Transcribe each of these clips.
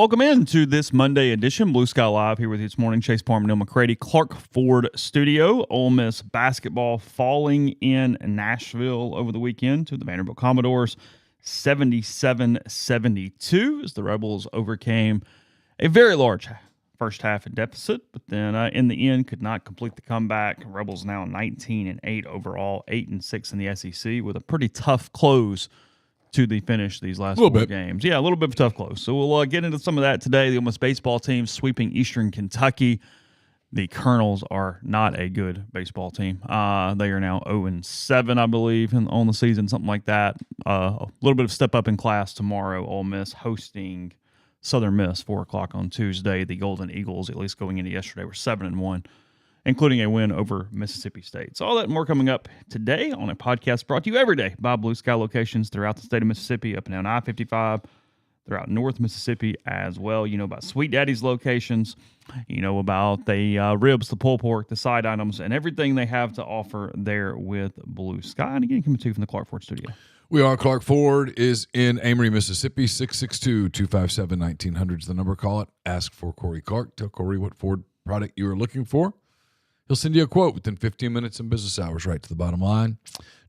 Welcome in to this Monday edition, Blue Sky Live, here with you this morning. Chase Parham, Neal, McCready, Clark Ford Studio. Ole Miss basketball falling in Nashville over the weekend to the Vanderbilt Commodores, 77-72, as the Rebels overcame a very large first half deficit, but then in the end could not complete the comeback. Rebels now 19-8 overall, 8-6 in the SEC, with a pretty tough close to the finish these last four games. Yeah, a little bit of a tough close. So we'll get into some of that today. The Ole Miss baseball team sweeping Eastern Kentucky. The Colonels are not a good baseball team. They are now 0-7, I believe, on the season, something like that. A little bit of step up in class tomorrow. Ole Miss hosting Southern Miss, 4 o'clock on Tuesday. The Golden Eagles, at least going into yesterday, were 7-1. Including a win over Mississippi State. So all that and more coming up today on a podcast brought to you every day by Blue Sky locations throughout the state of Mississippi, up and down I-55, throughout North Mississippi as well. You know about Sweet Daddy's locations. You know about the ribs, the pulled pork, the side items, and everything they have to offer there with Blue Sky. And again, coming to you from the Clark Ford Studio. We are. Clark Ford is in Amory, Mississippi. 662-257-1900 is the number. Call it. Ask for Corey Clark. Tell Corey what Ford product you are looking for. He'll send you a quote within 15 minutes in business hours, right to the bottom line.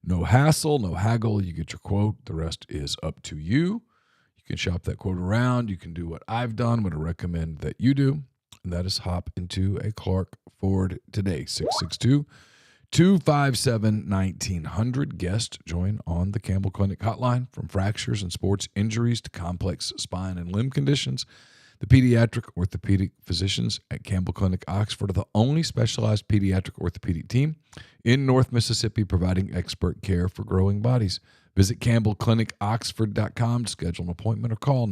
No hassle, no haggle. You get your quote. The rest is up to you. You can shop that quote around. You can do what I've done, what I recommend that you do, and that is hop into a Clark Ford today. 662-257-1900. Guest join on the Campbell Clinic hotline. From fractures and sports injuries to complex spine and limb conditions, the pediatric orthopedic physicians at Campbell Clinic Oxford are the only specialized pediatric orthopedic team in North Mississippi providing expert care for growing bodies. Visit CampbellClinicOxford.com to schedule an appointment or call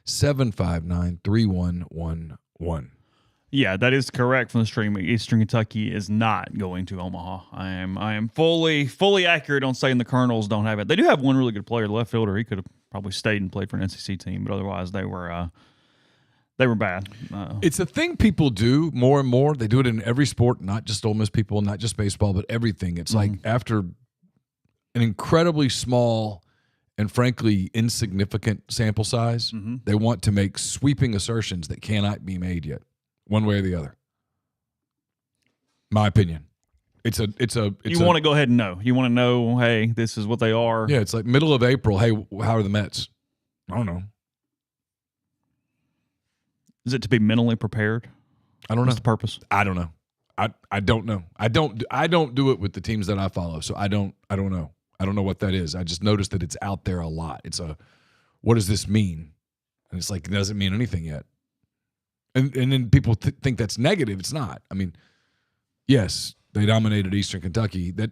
901-759-3111. Yeah, that is correct from the stream. Eastern Kentucky is not going to Omaha. I am fully accurate on saying the Colonels don't have it. They do have one really good player, the left fielder. He could have probably stayed and played for an SEC team, but otherwise they were bad. It's a thing people do more and more. They do it in every sport, not just Ole Miss people, not just baseball, but everything. It's like after an incredibly small and frankly insignificant sample size, they want to make sweeping assertions that cannot be made yet, one way or the other. My opinion. You want to go ahead and know. You want to know, hey, this is what they are. Yeah, it's like middle of April. Hey, how are the Mets? I don't know. Is it to be mentally prepared? I don't know. What's the purpose? I don't know. I don't know. I don't do it with the teams that I follow, so I don't know. I don't know what that is. I just noticed that it's out there a lot. What does this mean? And it's like, it doesn't mean anything yet. And then people think that's negative. It's not. I mean, yes, they dominated Eastern Kentucky. That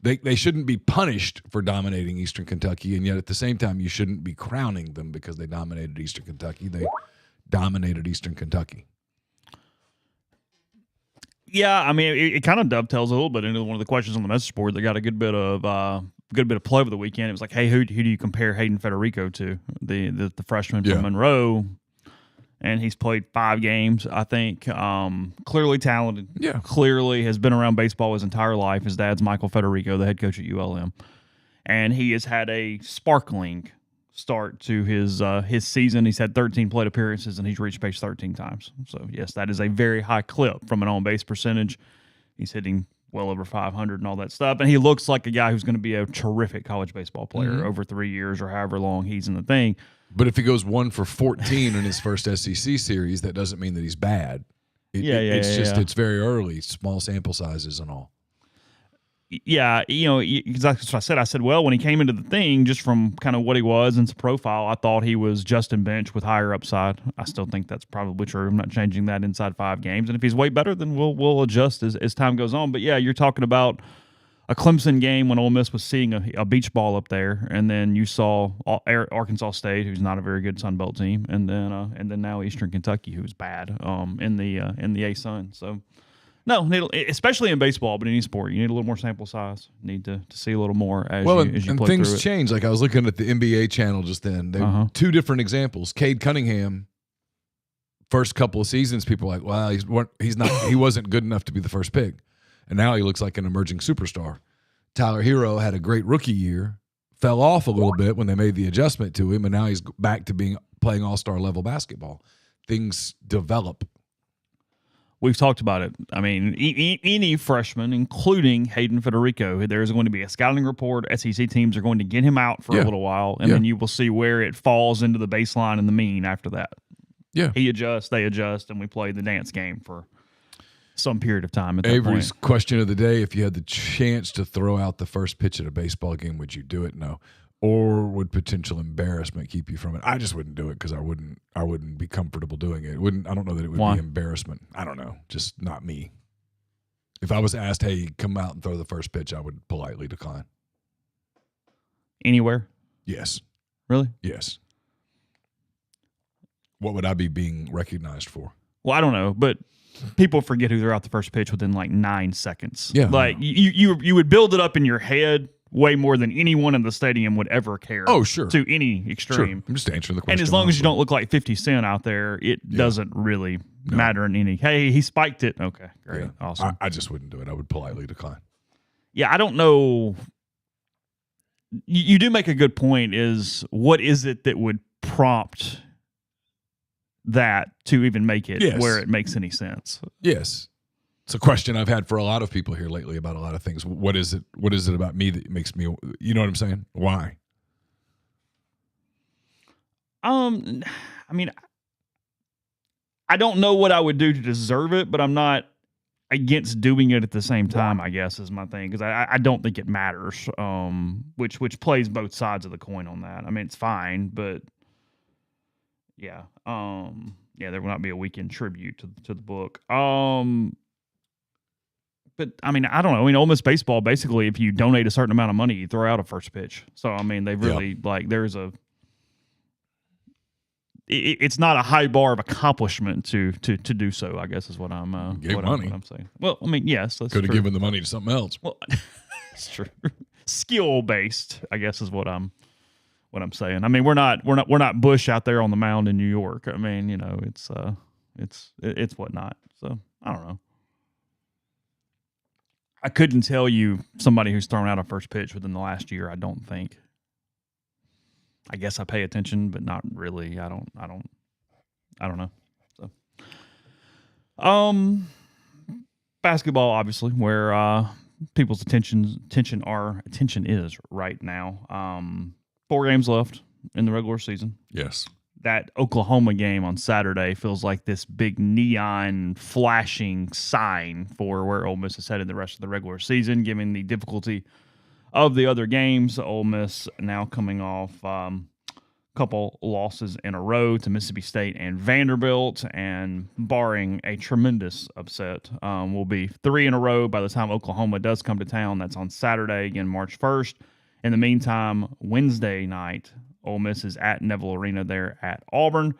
they shouldn't be punished for dominating Eastern Kentucky, and yet at the same time, you shouldn't be crowning them because they dominated Eastern Kentucky. They dominated Eastern Kentucky. Yeah, I mean, it kind of dovetails a little bit into one of the questions on the message board that got a good bit of play over the weekend. It was like, hey, who do you compare Hayden Federico to, the freshman from Monroe? And he's played 5 games, I think. Clearly talented. Yeah. Clearly has been around baseball his entire life. His dad's Michael Federico, the head coach at ULM. And he has had a sparkling start to his season. He's had 13 plate appearances, and he's reached base 13 times. So, yes, that is a very high clip from an on-base percentage. He's hitting well over 500 and all that stuff. And he looks like a guy who's going to be a terrific college baseball player over 3 years or however long he's in the thing. But if he goes 1 for 14 in his first SEC series, that doesn't mean that he's bad. It's very early, small sample sizes and all. Yeah, exactly what I said. I said, well, when he came into the thing, just from kind of what he was and his profile, I thought he was Justin Bench with higher upside. I still think that's probably true. I'm not changing that inside 5 games. And if he's way better, then we'll adjust as time goes on. But, yeah, you're talking about a Clemson game when Ole Miss was seeing a beach ball up there, and then you saw Arkansas State, who's not a very good Sun Belt team, and then now Eastern Kentucky, who's bad in the A-Sun. So, no, especially in baseball, but in any sport, you need a little more sample size. You need to see a little more as you play through it. And things change. Like I was looking at the NBA channel just then. They 2 different examples. Cade Cunningham, first couple of seasons, people were like, well, he wasn't good enough to be the first pick. And now he looks like an emerging superstar. Tyler Hero had a great rookie year, fell off a little bit when they made the adjustment to him, and now he's back to being playing all-star level basketball. Things develop. We've talked about it. I mean, any freshman, including Hayden Federico, there's going to be a scouting report. SEC teams are going to get him out for a little while, and then you will see where it falls into the baseline and the mean after that. Yeah. He adjusts, they adjust, and we play the dance game for some period of time at that Avery's point. question of the day, if you had the chance to throw out the first pitch at a baseball game, would you do it? No. Or would potential embarrassment keep you from it? I just wouldn't do it because I wouldn't be comfortable doing it. I don't know that it would be embarrassment. I don't know. Just not me. If I was asked, hey, come out and throw the first pitch, I would politely decline. Anywhere? Yes. Really? Yes. What would I be being recognized for? Well, I don't know, but people forget who threw out the first pitch within like 9 seconds. Yeah. Like you would build it up in your head way more than anyone in the stadium would ever care. Oh, sure. To any extreme. Sure. I'm just answering the question. And as long as you don't look like 50 Cent out there, it doesn't really matter in any. Hey, he spiked it. Okay, great. Yeah. Awesome. I just wouldn't do it. I would politely decline. Yeah, I don't know. You do make a good point is what is it that would prompt that to even make it where it makes any sense? Yes. It's a question I've had for a lot of people here lately about a lot of things. What is it about me that makes me, you know what I'm saying? Why? I mean, I don't know what I would do to deserve it, but I'm not against doing it at the same time, I guess, is my thing. Because I don't think it matters, which plays both sides of the coin on that. I mean, it's fine, but yeah. There will not be a weekend tribute to the book. But, I mean, I don't know. I mean, Ole Miss baseball, basically, if you donate a certain amount of money, you throw out a first pitch. So, I mean, they've really, it's not a high bar of accomplishment to do so, I guess is what I'm what I'm saying. Well, I mean, yes, that's could have true. given the money to something else. Well, it's true. Skill based, I guess, is what I'm saying. I mean, we're not Bush out there on the mound in New York. I mean, you know, it's whatnot. So I don't know. I couldn't tell you somebody who's thrown out a first pitch within the last year. I don't think. I guess I pay attention, but not really. I don't know. So, basketball, obviously, where people's attention is right now. 4 games left in the regular season. Yes. That Oklahoma game on Saturday feels like this big neon flashing sign for where Ole Miss is headed the rest of the regular season, given the difficulty of the other games. Ole Miss now coming off a couple losses in a row to Mississippi State and Vanderbilt, and barring a tremendous upset, will be 3 in a row by the time Oklahoma does come to town. That's on Saturday, again, March 1st. In the meantime, Wednesday night, Ole Miss is at Neville Arena there at Auburn.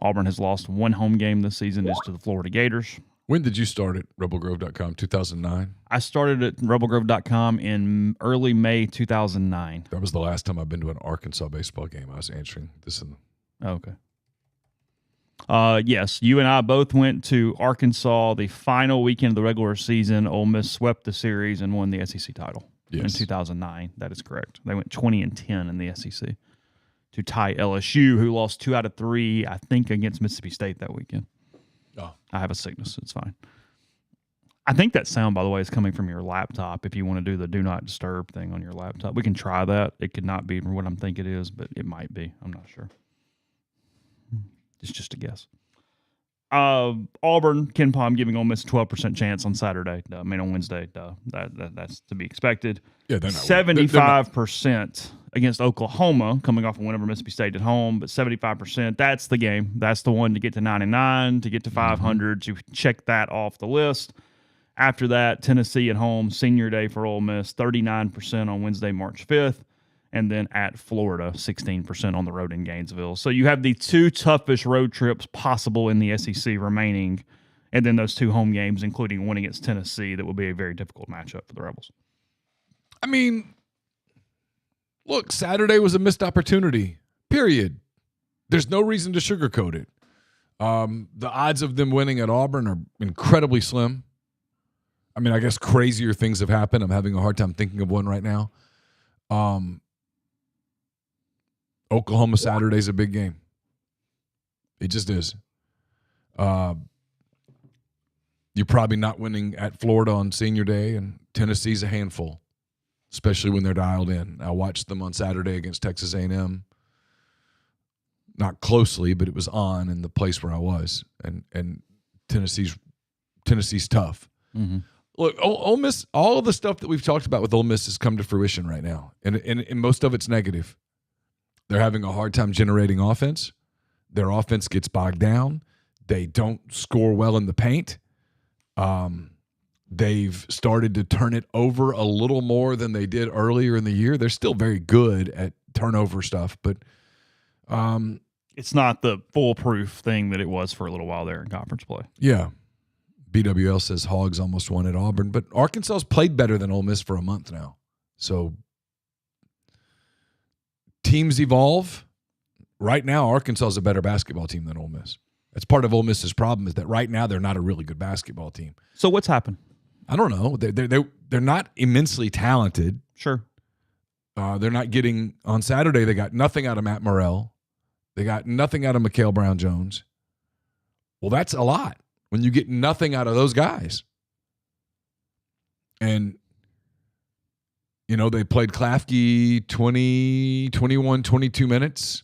Auburn has lost 1 home game this season, is to the Florida Gators. When did you start at rebelgrove.com? 2009? I started at rebelgrove.com in early May 2009. That was the last time I've been to an Arkansas baseball game. I was answering this. Okay. Yes, you and I both went to Arkansas the final weekend of the regular season. Ole Miss swept the series and won the SEC title in 2009. That is correct. They went 20-10 in the SEC to tie LSU, who lost 2 out of 3, I think, against Mississippi State that weekend. Oh. I have a sickness. It's fine. I think that sound, by the way, is coming from your laptop. If you want to do the do not disturb thing on your laptop, we can try that. It could not be what I'm thinking it is, but it might be. I'm not sure. It's just a guess. Auburn, Ken Palm giving Ole Miss a 12% chance on Saturday. On Wednesday. That's to be expected. Yeah, they're not 75% against Oklahoma, coming off a win over Mississippi State at home, but 75%. That's the game. That's the one to get to 9-9, to get to 500. To check that off the list. After that, Tennessee at home, senior day for Ole Miss, 39% on Wednesday, March 5th. And then at Florida, 16% on the road in Gainesville. So you have the 2 toughest road trips possible in the SEC remaining, and then those 2 home games, including one against Tennessee, that will be a very difficult matchup for the Rebels. I mean, look, Saturday was a missed opportunity, period. There's no reason to sugarcoat it. The odds of them winning at Auburn are incredibly slim. I mean, I guess crazier things have happened. I'm having a hard time thinking of one right now. Oklahoma Saturday's a big game. It just is. You're probably not winning at Florida on senior day, and Tennessee's a handful, especially when they're dialed in. I watched them on Saturday against Texas A&M. Not closely, but it was on in the place where I was, and Tennessee's tough. Mm-hmm. Look, Ole Miss, all of the stuff that we've talked about with Ole Miss has come to fruition right now, and most of it's negative. They're having a hard time generating offense. Their offense gets bogged down. They don't score well in the paint. They've started to turn it over a little more than they did earlier in the year. They're still very good at turnover stuff, but it's not the foolproof thing that it was for a little while there in conference play. Yeah. BWL says Hogs almost won at Auburn, but Arkansas's played better than Ole Miss for a month now. So teams evolve. Right now, Arkansas is a better basketball team than Ole Miss. That's part of Ole Miss's problem, is that right now they're not a really good basketball team. So what's happened? I don't know. They're not immensely talented. Sure. They're not getting – on Saturday, they got nothing out of Matt Morrell. They got nothing out of Mikal Brown-Jones. Well, that's a lot when you get nothing out of those guys. And, you know, they played Klafke 20, 21, 22 minutes.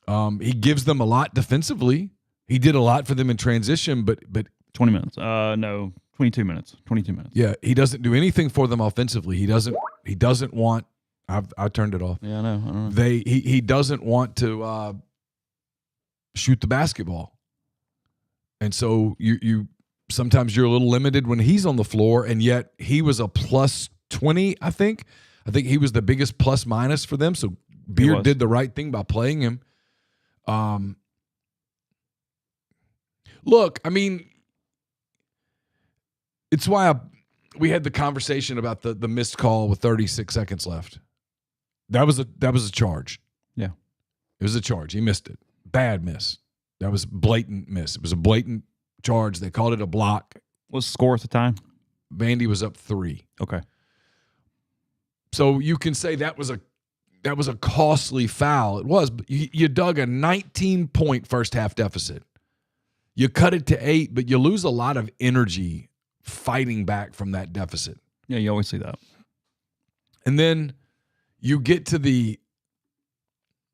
He gives them a lot defensively. He did a lot for them in transition, but 20 minutes. No, 22 minutes. 22 minutes. Yeah, he doesn't do anything for them offensively. He doesn't want. I turned it off. Yeah, I know. He doesn't want to shoot the basketball, and so you sometimes you're a little limited when he's on the floor, and yet he was a plus 20. I think he was the biggest plus minus for them. So Beard did the right thing by playing him. Look, I mean, it's why we had the conversation about the missed call with 36 seconds left. That was a charge. Yeah. It was a charge. He missed it. Bad miss. That was blatant miss. It was a blatant charge. They called it a block. What's the score at the time? Vandy was up 3. Okay. So you can say that was a costly foul. It was, but you dug a 19-point first half deficit. You cut it to 8, but you lose a lot of energy fighting back from that deficit. Yeah, you always see that. And then you get to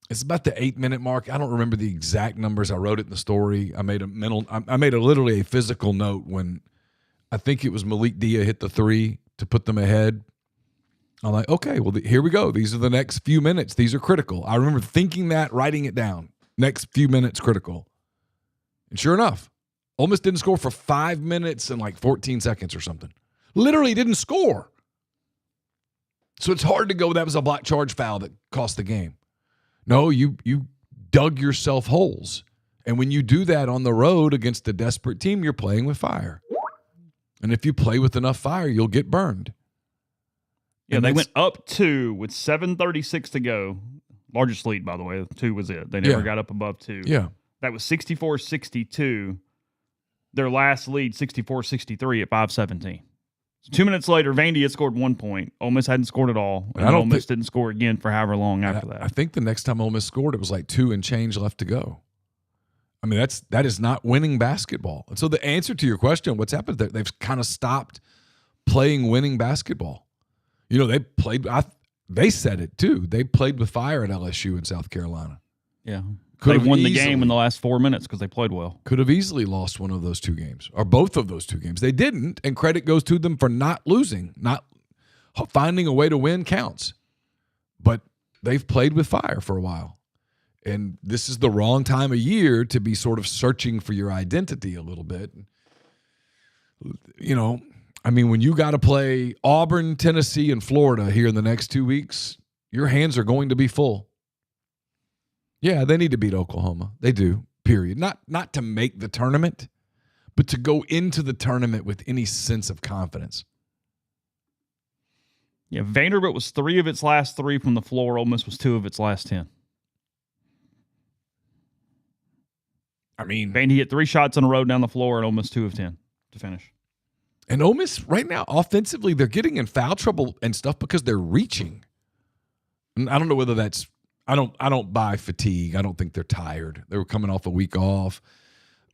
it's about the 8-minute mark. I don't remember the exact numbers. I wrote it in the story. I made literally a physical note when I think it was Malik Dia hit the 3 to put them ahead. I'm like, okay, well, here we go. These are the next few minutes. These are critical. I remember thinking that, writing it down. Next few minutes critical. And sure enough, Ole Miss didn't score for 5 minutes and like 14 seconds or something. Literally didn't score. So it's hard to go, that was a block charge foul that cost the game. No, you dug yourself holes. And when you do that on the road against a desperate team, you're playing with fire. And if you play with enough fire, you'll get burned. Yeah, they went up 2 with 7:36 to go. Largest lead, by the way. 2 was it. They never got up above 2. Yeah. That was 64-62. Their last lead, 64-63 at 5:17. So 2 minutes later, Vandy had scored 1 point. Ole Miss hadn't scored at all. And Ole Miss didn't score again for however long after that. I think the next time Ole Miss scored, it was like 2 and change left to go. I mean, that is not winning basketball. And so the answer to your question, what's happened, they've kind of stopped playing winning basketball. You know, they said it too. They played with fire at LSU in South Carolina. Yeah. They won the game in the last 4 minutes because they played well. Could have easily lost one of those 2 games or both of those 2 games. They didn't, and credit goes to them for not losing. Not finding a way to win counts. But they've played with fire for a while. And this is the wrong time of year to be sort of searching for your identity a little bit. You know, I mean, when you got to play Auburn, Tennessee, and Florida here in the next 2 weeks, your hands are going to be full. Yeah, they need to beat Oklahoma. They do, period. Not to make the tournament, but to go into the tournament with any sense of confidence. Yeah, Vanderbilt was 3 of its last 3 from the floor. Ole Miss was 2 of its last 10. I mean, Vandy hit 3 shots in a row down the floor, and Ole Miss 2 of 10 to finish. And Ole Miss right now, offensively, they're getting in foul trouble and stuff because they're reaching. And I don't know whether that's I don't buy fatigue. I don't think they're tired. They were coming off a week off.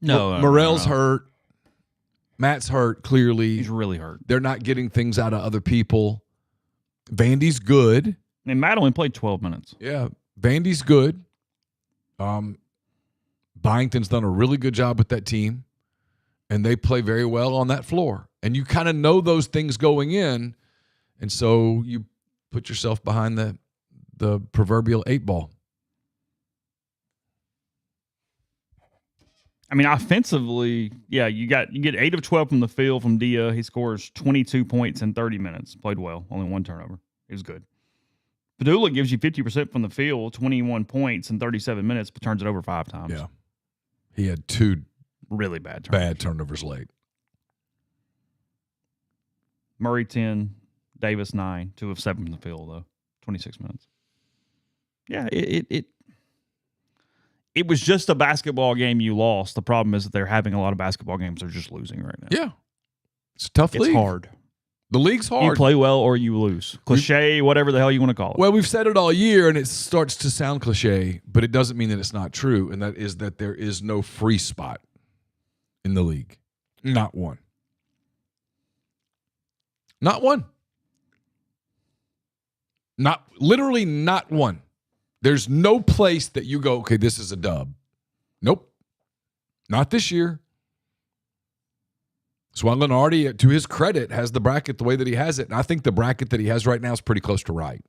No, Morrell's hurt. Matt's hurt, clearly. He's really hurt. They're not getting things out of other people. Vandy's good. And Matt only played 12 minutes. Yeah, Vandy's good. Byington's done a really good job with that team, and they play very well on that floor. And you kind of know those things going in, and so you put yourself behind the proverbial 8 ball. I mean, offensively, yeah, you get 8 of 12 from the field from Dia. He scores 22 points in 30 minutes. Played well. Only 1 turnover. He was good. Padula gives you 50% from the field, 21 points in 37 minutes, but turns it over 5 times. Yeah. He had 2 really bad turnovers late. Murray 10, Davis 9, 2 of 7 from the field, though. 26 minutes. Yeah, it was just a basketball game you lost. The problem is that they're having a lot of basketball games they're just losing right now. Yeah. It's a tough league. It's hard. The league's hard. You play well or you lose. Cliche, whatever the hell you want to call it. Well, we've said it all year, and it starts to sound cliche, but it doesn't mean that it's not true, and that is that there is no free spot in the league. Not one. Not one. Literally not one. There's no place that you go, okay, this is a dub. Nope. Not this year. Swellen already, to his credit, has the bracket the way that he has it. And I think the bracket that he has right now is pretty close to right.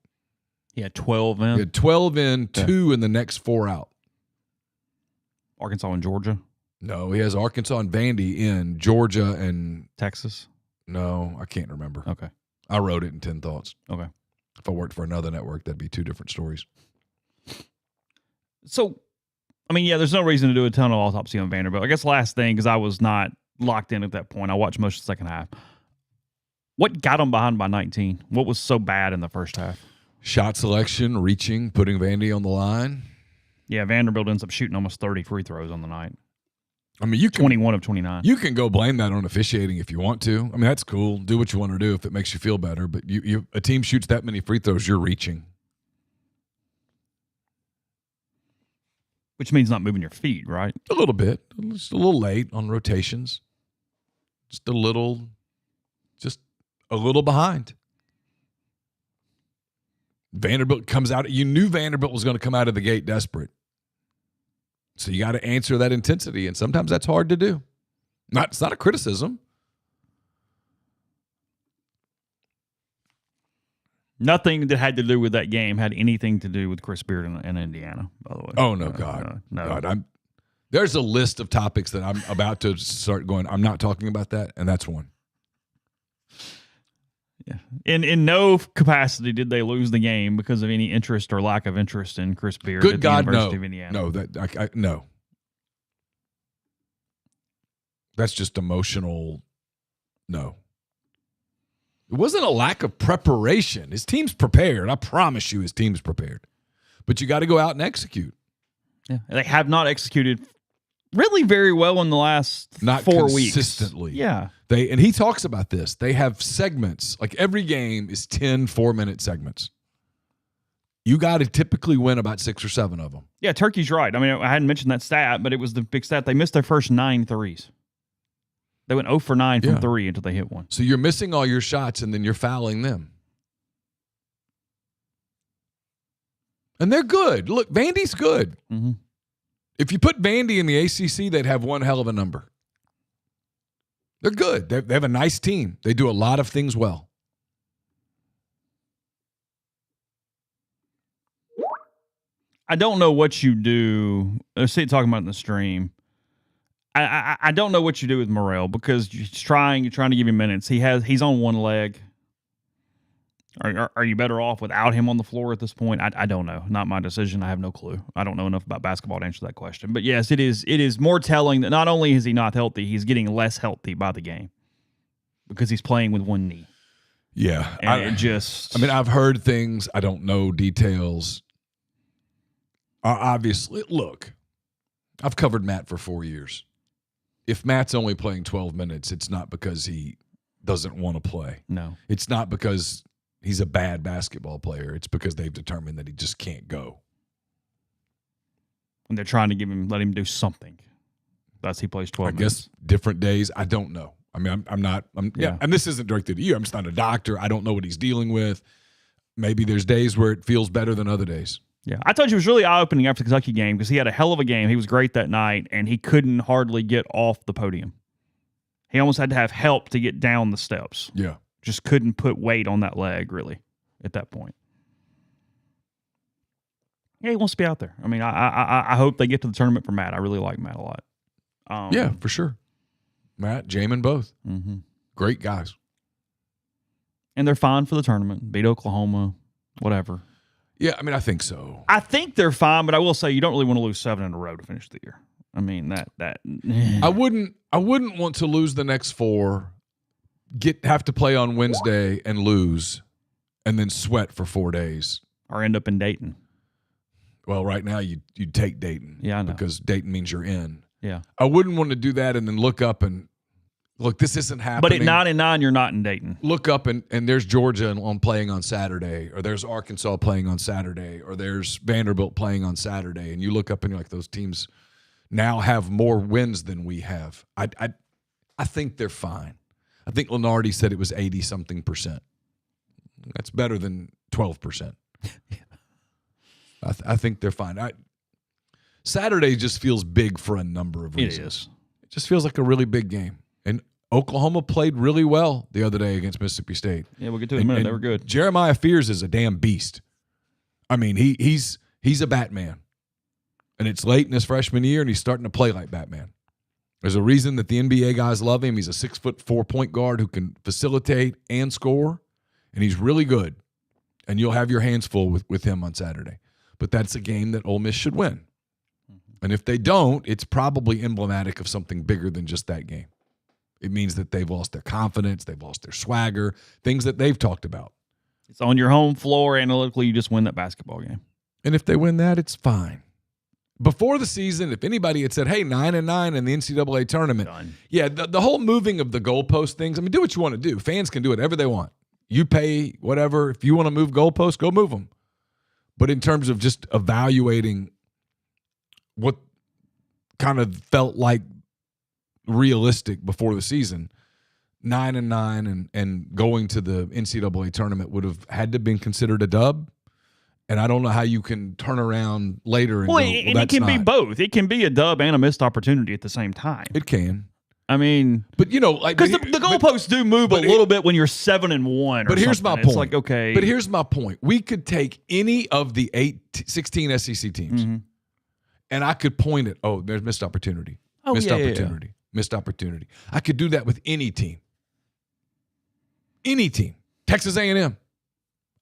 He had 12 in. He had 12 in, 2 in the next 4 out. Arkansas and Georgia? No, he has Arkansas and Vandy in, Georgia and Texas? No, I can't remember. Okay. I wrote it in 10 thoughts. Okay. If I worked for another network, that'd be 2 different stories. So, I mean, yeah, there's no reason to do a ton of autopsy on Vanderbilt. I guess last thing, because I was not locked in at that point. I watched most of the second half. What got them behind by 19? What was so bad in the first half? Shot selection, reaching, putting Vandy on the line. Yeah, Vanderbilt ends up shooting almost 30 free throws on the night. I mean, you can 21 of 29. You can go blame that on officiating if you want to. I mean, that's cool. Do what you want to do if it makes you feel better. But a team shoots that many free throws, you're reaching. Which means not moving your feet, right? A little bit. Just a little late on rotations. Just a little behind. Vanderbilt comes out. You knew Vanderbilt was going to come out of the gate desperate. So you got to answer that intensity, and sometimes that's hard to do. It's not a criticism. Nothing that had to do with that game had anything to do with Chris Beard in Indiana, by the way. Oh, no, God. No. God, there's a list of topics that I'm about to start going, I'm not talking about that, and that's one. Yeah. In no capacity did they lose the game because of any interest or lack of interest in Chris Beard Good at God, the University of Indiana. No, no. That's just emotional. No. It wasn't a lack of preparation. His team's prepared. I promise you his team's prepared. But you got to go out and execute. Yeah. They have not executed really very well in the last not 4 weeks. Consistently. Yeah. And he talks about this. They have segments. Like every game is 10 4-minute segments. You got to typically win about 6 or 7 of them. Yeah, Turkey's right. I mean, I hadn't mentioned that stat, but it was the big stat. They missed their first 9 threes. They went 0 for 9 from 3 until they hit one. So you're missing all your shots, and then you're fouling them. And they're good. Look, Vandy's good. Mm-hmm. If you put Vandy in the ACC, they'd have one hell of a number. They're good. They have a nice team. They do a lot of things well. I don't know what you do. Let's see, talking about it in the stream. I don't know what you do with Morrell because you're trying to give him minutes. He's on one leg. Are you better off without him on the floor at this point? I don't know. Not my decision. I have no clue. I don't know enough about basketball to answer that question. But yes, it is more telling that not only is he not healthy, he's getting less healthy by the game because he's playing with one knee. Yeah. And I've heard things. I don't know details. Obviously, look, I've covered Matt for 4 years. If Matt's only playing 12 minutes, it's not because he doesn't want to play. No. It's not because he's a bad basketball player. It's because they've determined that he just can't go. when they're trying to let him do something. He plays 12 minutes. guess different days. I don't know. I mean, I'm not. And this isn't directed at you. I'm just not a doctor. I don't know what he's dealing with. Maybe there's days where it feels better than other days. Yeah, I told you it was really eye-opening after the Kentucky game because he had a hell of a game. He was great that night, and he couldn't hardly get off the podium. He almost had to have help to get down the steps. Yeah. Just couldn't put weight on that leg, really, at that point. Yeah, he wants to be out there. I mean, I hope they get to the tournament for Matt. I really like Matt a lot. Yeah, for sure. Matt, Jamin, both. Mm-hmm. Great guys. And they're fine for the tournament. Beat Oklahoma, whatever. Yeah, I mean, I think so. I think they're fine, but I will say you don't really want to lose 7 in a row to finish the year. I mean, I wouldn't want to lose the next 4, have to play on Wednesday and lose, and then sweat for 4 days. Or end up in Dayton. Well, right now you'd take Dayton. Yeah, I know. Because Dayton means you're in. Yeah. I wouldn't want to do that and then look up and look, this isn't happening. But at 9-9, you're not in Dayton. Look up and there's Georgia on playing on Saturday, or there's Arkansas playing on Saturday, or there's Vanderbilt playing on Saturday, and you look up and you're like, those teams now have more wins than we have. I think they're fine. I think Lenardi said it was 80-something%. That's better than 12%. I think they're fine. Saturday just feels big for a number of reasons. It is. It just feels like a really big game. And Oklahoma played really well the other day against Mississippi State. Yeah, we'll get to it in a minute. They were good. Jeremiah Fears is a damn beast. I mean, he's a Batman. And it's late in his freshman year, and he's starting to play like Batman. There's a reason that the NBA guys love him. He's a 6'4" point guard who can facilitate and score, and he's really good. And you'll have your hands full with him on Saturday. But that's a game that Ole Miss should win. And if they don't, it's probably emblematic of something bigger than just that game. It means that they've lost their confidence, they've lost their swagger, things that they've talked about. It's on your home floor. Analytically, you just win that basketball game. And if they win that, it's fine. Before the season, if anybody had said, hey, 9-9 in the NCAA tournament, Done. Yeah, the whole moving of the goalpost things, I mean, do what you want to do. Fans can do whatever they want. You pay whatever. If you want to move goalposts, go move them. But in terms of just evaluating what kind of felt like realistic before the season, 9-9 and going to the NCAA tournament would have had to have been considered a dub. And I don't know how you can turn around later and go, and it can be both. It can be a dub and a missed opportunity at the same time. It can. I mean, but like because the goalposts do move a little bit when you're 7-1. But here's my point. It's like, okay. But here's my point. We could take any of the 16 SEC teams, and I could point at, there's missed opportunity. Missed opportunity. I could do that with any team. Any team. Texas A&M.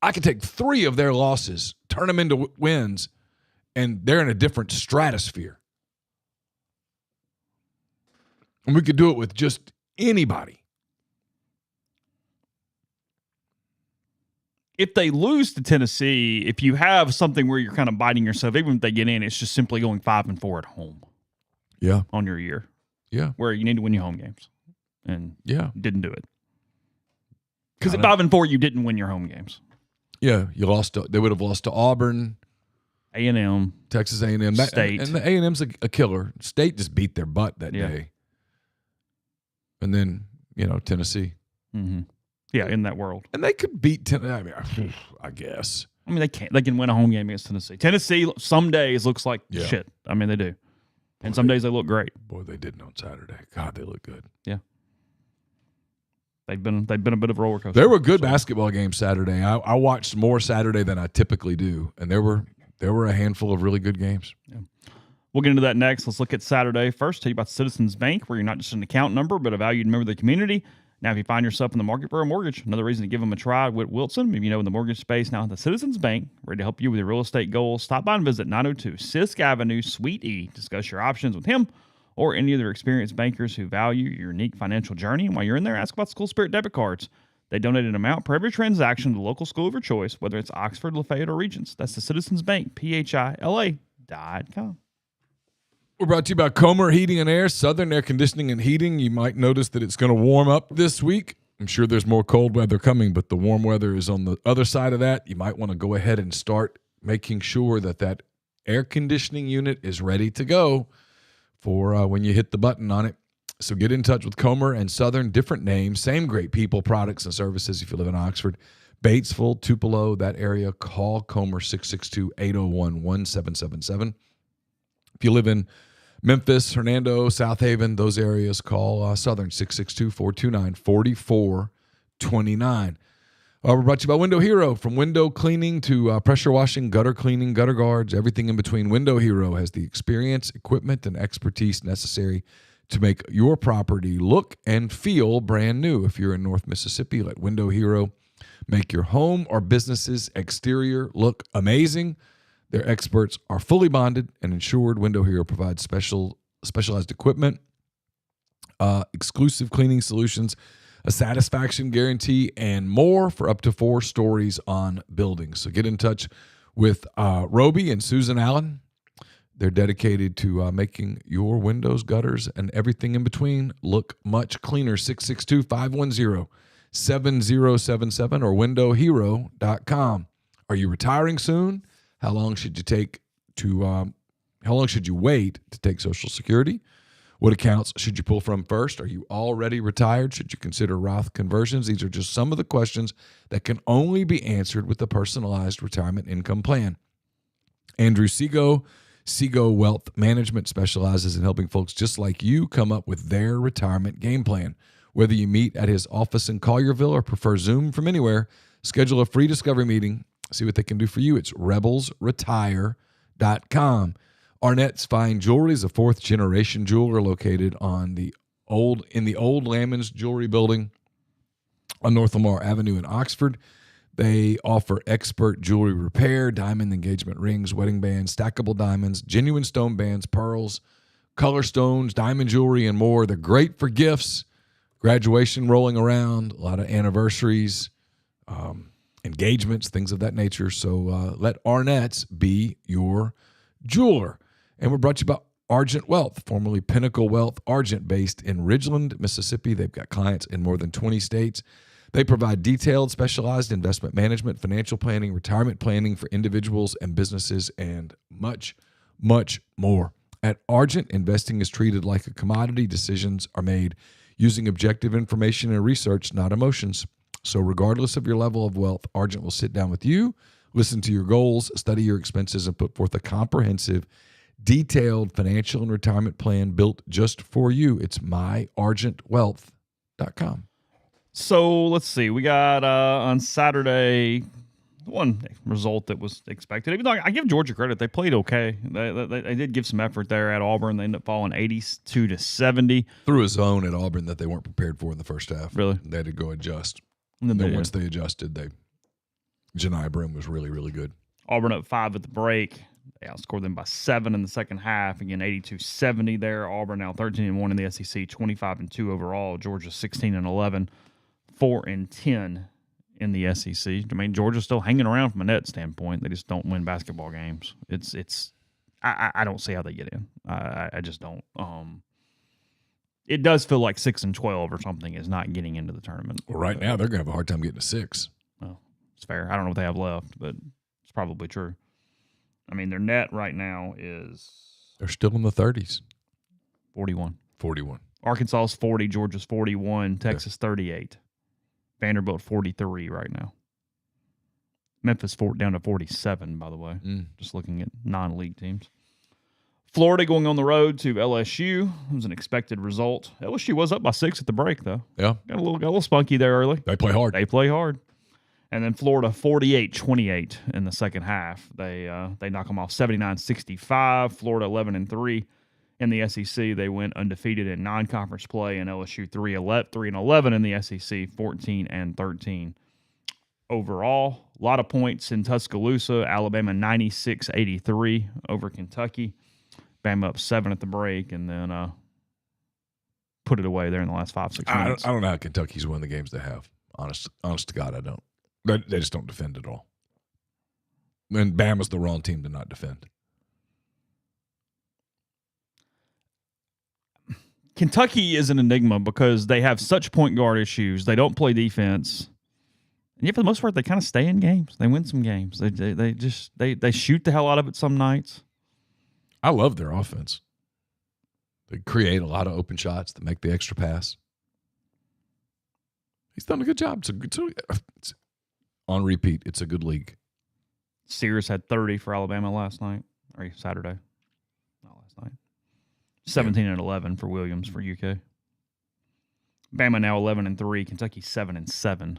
I could take 3 of their losses, turn them into wins, and they're in a different stratosphere. And we could do it with just anybody. If they lose to Tennessee, if you have something where you're kind of biting yourself, even if they get in, it's just simply going 5-4 at home. Yeah. On your year. Yeah. Where you need to win your home games. And didn't do it. Because at 5-4, you didn't win your home games. Yeah. They would have lost to Auburn. A&M. Texas A&M. State. And the A&M's a killer. State just beat their butt that day. And then, Tennessee. Mm-hmm. Yeah, in that world. And they could beat Tennessee, I guess. I mean, they can't. They can win a home game against Tennessee. Tennessee, some days, looks like shit. I mean, they do. And some days they look great. Boy, they didn't on Saturday. God, they look good. Yeah. They've been a bit of a roller coaster. There were good basketball games Saturday. I watched more Saturday than I typically do. And there were a handful of really good games. Yeah. We'll get into that next. Let's look at Saturday first. Tell you about Citizens Bank, where you're not just an account number, but a valued member of the community. Now, if you find yourself in the market for a mortgage, another reason to give them a try. Whit Wilson, maybe in the mortgage space now at the Citizens Bank, ready to help you with your real estate goals. Stop by and visit 902 Sisk Avenue, Suite E. Discuss your options with him or any other experienced bankers who value your unique financial journey. And while you're in there, ask about School Spirit debit cards. They donate an amount per every transaction to the local school of your choice, whether it's Oxford, Lafayette, or Regents. That's the Citizens Bank, PHILA.com. We're brought to you by Comer Heating and Air, Southern Air Conditioning and Heating. You might notice that it's going to warm up this week. I'm sure there's more cold weather coming, but the warm weather is on the other side of that. You might want to go ahead and start making sure that air conditioning unit is ready to go for when you hit the button on it. So get in touch with Comer and Southern, different names, same great people, products, and services. If you live in Oxford, Batesville, Tupelo, that area, call Comer 662-801-1777. If you live in Memphis, Hernando, South Haven, those areas, call Southern 662-429-4429. We're brought to you by Window Hero. From window cleaning to pressure washing, gutter cleaning, gutter guards, everything in between. Window Hero has the experience, equipment, and expertise necessary to make your property look and feel brand new. If you're in North Mississippi, let Window Hero make your home or business's exterior look amazing. Their experts are fully bonded and insured. Window Hero provides specialized equipment, exclusive cleaning solutions, a satisfaction guarantee, and more for up to 4 stories on buildings. So get in touch with Roby and Susan Allen. They're dedicated to making your windows, gutters, and everything in between look much cleaner. 662-510-7077 or windowhero.com. Are you retiring soon? How long should you wait to take Social Security? What accounts should you pull from first? Are you already retired? Should you consider Roth conversions? These are just some of the questions that can only be answered with a personalized retirement income plan. Andrew Seago Wealth Management specializes in helping folks just like you come up with their retirement game plan. Whether you meet at his office in Collierville or prefer Zoom from anywhere, schedule a free discovery meeting. See what they can do for you. It's rebelsretire.com. Arnett's Fine Jewelry is a 4th-generation jeweler located in the old Lamons Jewelry Building on North Lamar Avenue in Oxford. They offer expert jewelry repair, diamond engagement rings, wedding bands, stackable diamonds, genuine stone bands, pearls, color stones, diamond jewelry, and more. They're great for gifts, graduation rolling around, a lot of anniversaries, engagements, things of that nature. So let Arnett's be your jeweler. And we're brought to you by Argent Wealth, formerly Pinnacle Wealth Argent, based in Ridgeland, Mississippi. They've got clients in more than 20 states. They provide detailed, specialized investment management, financial planning, retirement planning for individuals and businesses, and much, much more. At Argent, investing is treated like a commodity. Decisions are made using objective information and research, not emotions. So regardless of your level of wealth, Argent will sit down with you, listen to your goals, study your expenses, and put forth a comprehensive, detailed financial and retirement plan built just for you. It's myargentwealth.com. So let's see. We got on Saturday one result that was expected. Even though I give Georgia credit, they played okay. They did give some effort there at Auburn. They ended up falling 82-70. Threw a zone at Auburn that they weren't prepared for in the first half. Really? They had to go adjust. And then once they adjusted, Janai Brim was really, really good. Auburn up 5 at the break. They outscored them by 7 in the second half. Again, 82-70 there. Auburn now 13-1 in the SEC, 25-2 overall. Georgia 16-11. 4-10 in the SEC. I mean, Georgia's still hanging around from a net standpoint. They just don't win basketball games. I don't see how they get in. I just don't. It does feel like 6-12 or something is not getting into the tournament. Well, right now they're going to have a hard time getting to 6. Well, it's fair. I don't know what they have left, but it's probably true. I mean, their net right now is... They're still in the 30s. 41. Arkansas's 40, Georgia's 41, Texas 38. Vanderbilt 43 right now. Memphis down to 47, by the way. Just looking at non-league teams. Florida going on the road to LSU. It was an expected result. LSU was up by 6 at the break, though. Yeah. Got a little spunky there early. They play hard. And then Florida 48-28 in the second half. They knock them off 79-65. Florida 11-3. In the SEC, they went undefeated in non-conference play, and LSU 3-11 in the SEC, 14-13 overall. A lot of points in Tuscaloosa. Alabama 96-83 over Kentucky. Bama up 7 at the break, and then put it away there in the last 5-6 minutes. I don't know how Kentucky's won the games they have. Honest to God, I don't. They just don't defend at all. And Bama's the wrong team to not defend. Kentucky is an enigma because they have such point guard issues. They don't play defense. And yet, for the most part, they kind of stay in games. They win some games. They shoot the hell out of it some nights. I love their offense. They create a lot of open shots to make the extra pass. He's done a good job. It's on repeat. It's a good league. Sears had 30 for Alabama last night, or Saturday. Not last night. 17 and 11 for Williams for UK. Bama now 11-3. Kentucky 7-7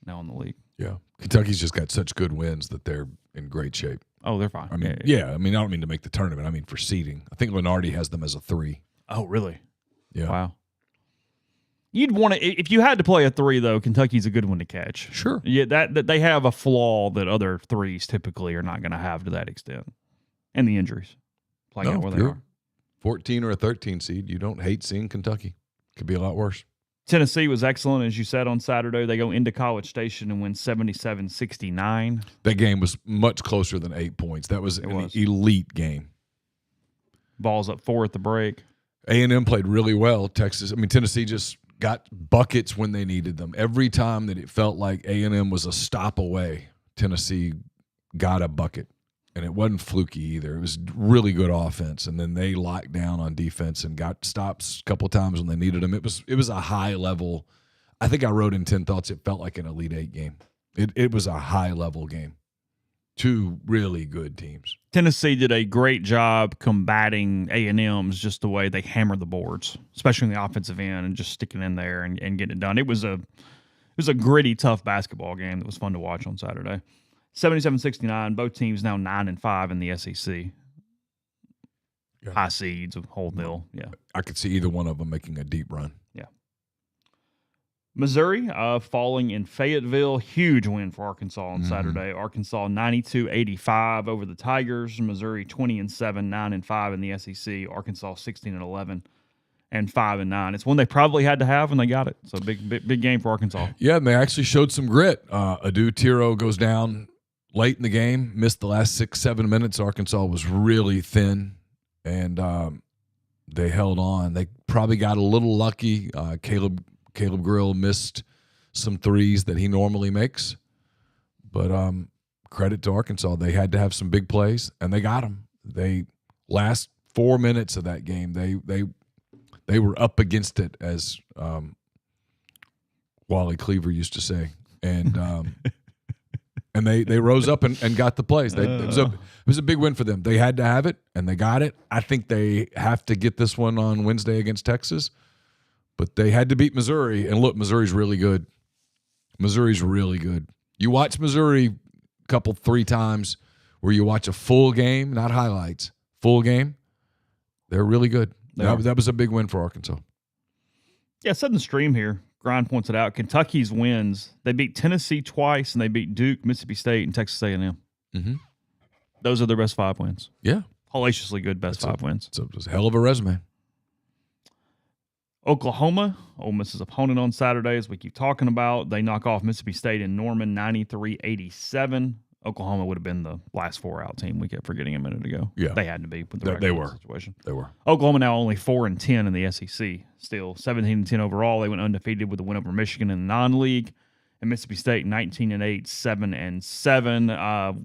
now in the league. Yeah. Kentucky's just got such good wins that they're in great shape. Oh, they're fine. I mean, yeah. I mean, I don't mean to make the tournament. I mean for seeding. I think Lenardi has them as a 3. Oh, really? Yeah. Wow. You'd want to, if you had to play a 3, though, Kentucky's a good one to catch. Sure. Yeah, that they have a flaw that other 3s typically are not going to have to that extent. And the injuries. Playing out where they are. 14 or a 13 seed, you don't hate seeing Kentucky. Could be a lot worse. Tennessee was excellent, as you said, on Saturday. They go into College Station and win 77-69. That game was much closer than 8 points. That was an elite game. Balls up 4 at the break. A&M played really well. Tennessee just got buckets when they needed them. Every time that it felt like A&M was a stop away, Tennessee got a bucket. And it wasn't fluky either. It was really good offense. And then they locked down on defense and got stops a couple times when they needed them. It was a high level. I think I wrote in 10 Thoughts it felt like an Elite 8 game. It was a high level game. 2 really good teams. Tennessee did a great job combating A&M's just the way they hammered the boards, especially in the offensive end, and just sticking in there and getting it done. It was a gritty, tough basketball game that was fun to watch on Saturday. 77-69, both teams now 9-5 in the SEC. Yeah. High seeds, whole nil. Yeah, I could see either one of them making a deep run. Yeah. Missouri falling in Fayetteville. Huge win for Arkansas on Saturday. Arkansas 92-85 over the Tigers. Missouri 20-7, 9-5 in the SEC. Arkansas 16-11 and 5-9. It's one they probably had to have, and they got it. So big game for Arkansas. Yeah, and they actually showed some grit. Adu Tiro goes down late in the game, missed the last 6-7 minutes. Arkansas was really thin, and they held on. They probably got a little lucky. Caleb Grill missed some threes that he normally makes. But credit to Arkansas. They had to have some big plays, and they got them. They last 4 minutes of that game, they were up against it, as Wally Cleaver used to say. And and they rose up and got the plays. It was a big win for them. They had to have it, and they got it. I think they have to get this one on Wednesday against Texas. But they had to beat Missouri. And look, Missouri's really good. Missouri's really good. You watch Missouri a 3 times where you watch a full game, not highlights, full game. They're really good. That was a big win for Arkansas. Yeah, said in the stream here, Grind points it out. Kentucky's wins, they beat Tennessee twice, and they beat Duke, Mississippi State, and Texas A&M. Mm-hmm. Those are their best 5 wins. Yeah. Hellaciously good best 5 wins. It's a hell of a resume. Oklahoma, Ole Miss's opponent on Saturday, as we keep talking about, they knock off Mississippi State in Norman 93-87. Oklahoma would have been the last 4-out team. We kept forgetting a minute ago. Yeah. They had to be with the situation. They were. Oklahoma now only 4-10 in the SEC. Still 17-10 overall. They went undefeated with a win over Michigan in the non-league. And Mississippi State 19-8, 7-7.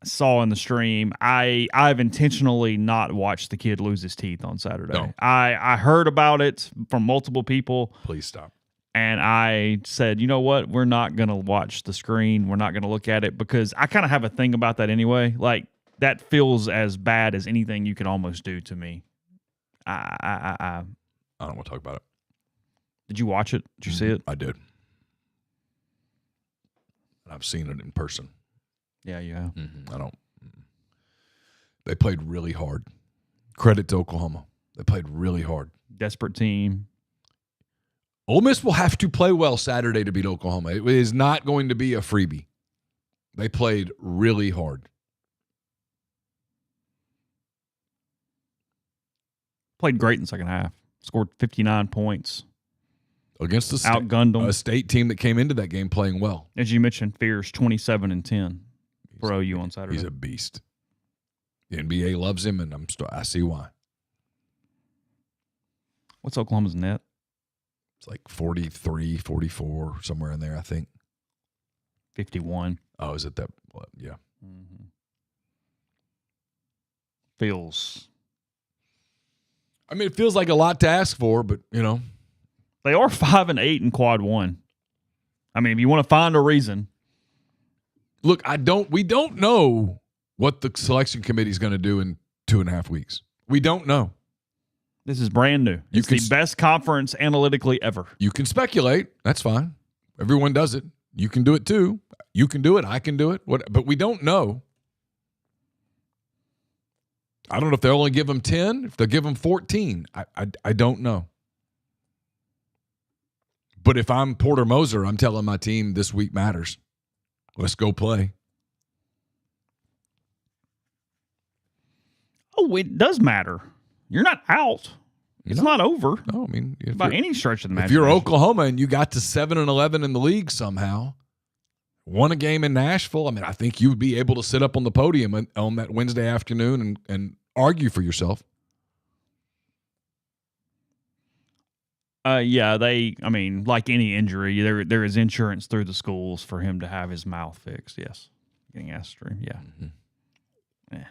Saw in the stream, I've intentionally not watched the kid lose his teeth on Saturday. No. I heard about it from multiple people. Please stop. And I said, you know what? We're not going to watch the screen. We're not going to look at it, because I kind of have a thing about that anyway. Like, that feels as bad as anything you could almost do to me. I don't want to talk about it. Did you watch it? Did you see it? I did. I've seen it in person. Yeah, you have. I don't. They played really hard. Credit to Oklahoma. They played really hard. Desperate team. Ole Miss will have to play well Saturday to beat Oklahoma. It is not going to be a freebie. They played really hard. Played great in the second half. Scored 59 points. Against Outgunned them. A state team that came into that game playing well. As you mentioned, Fierce 27-10 for OU on Saturday. He's a beast. The NBA loves him, and I see why. What's Oklahoma's net? It's like 43, 44, somewhere in there, I think. 51. Oh, is it that? Well, yeah. feels. I mean, it feels like a lot to ask for, but, They are 5-8 in quad one. I mean, if you want to find a reason. Look, we don't know what the selection committee is going to do in 2.5 weeks. We don't know. This is brand new. It's the best conference analytically ever. You can speculate. That's fine. Everyone does it. You can do it too. You can do it. I can do it. But we don't know. I don't know if they'll only give them 10, if they'll give them 14. I don't know. But if I'm Porter Moser, I'm telling my team this week matters. Let's go play. Oh, it does matter. You're not out. It's not over. No, I mean, by any stretch of the if you're Oklahoma and you got to 7-11 in the league somehow, won a game in Nashville, I mean, I think you would be able to sit up on the podium on that Wednesday afternoon and argue for yourself. Yeah, like any injury, there is insurance through the schools for him to have his mouth fixed. Yes, getting asked through. Yeah. Mm-hmm. Yeah.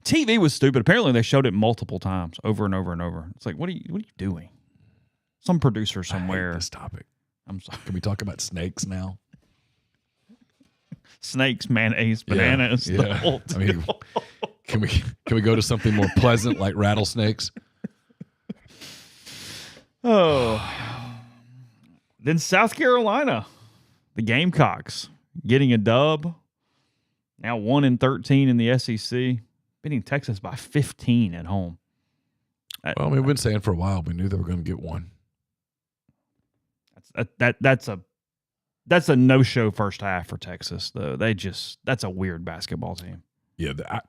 TV was stupid. Apparently, they showed it multiple times, over and over and over. It's like, what are you doing? Some producer somewhere. I hate this topic. I'm sorry. Can we talk about snakes now? Snakes, mayonnaise, bananas. Yeah. The whole deal. I mean, can we go to something more pleasant like rattlesnakes? Oh. Then South Carolina, the Gamecocks, getting a dub. Now 1-13 in the SEC, beating Texas by 15 at home. Well, we've been saying for a while we knew they were going to get one. That's a no-show first half for Texas, though. That's a weird basketball team. Yeah,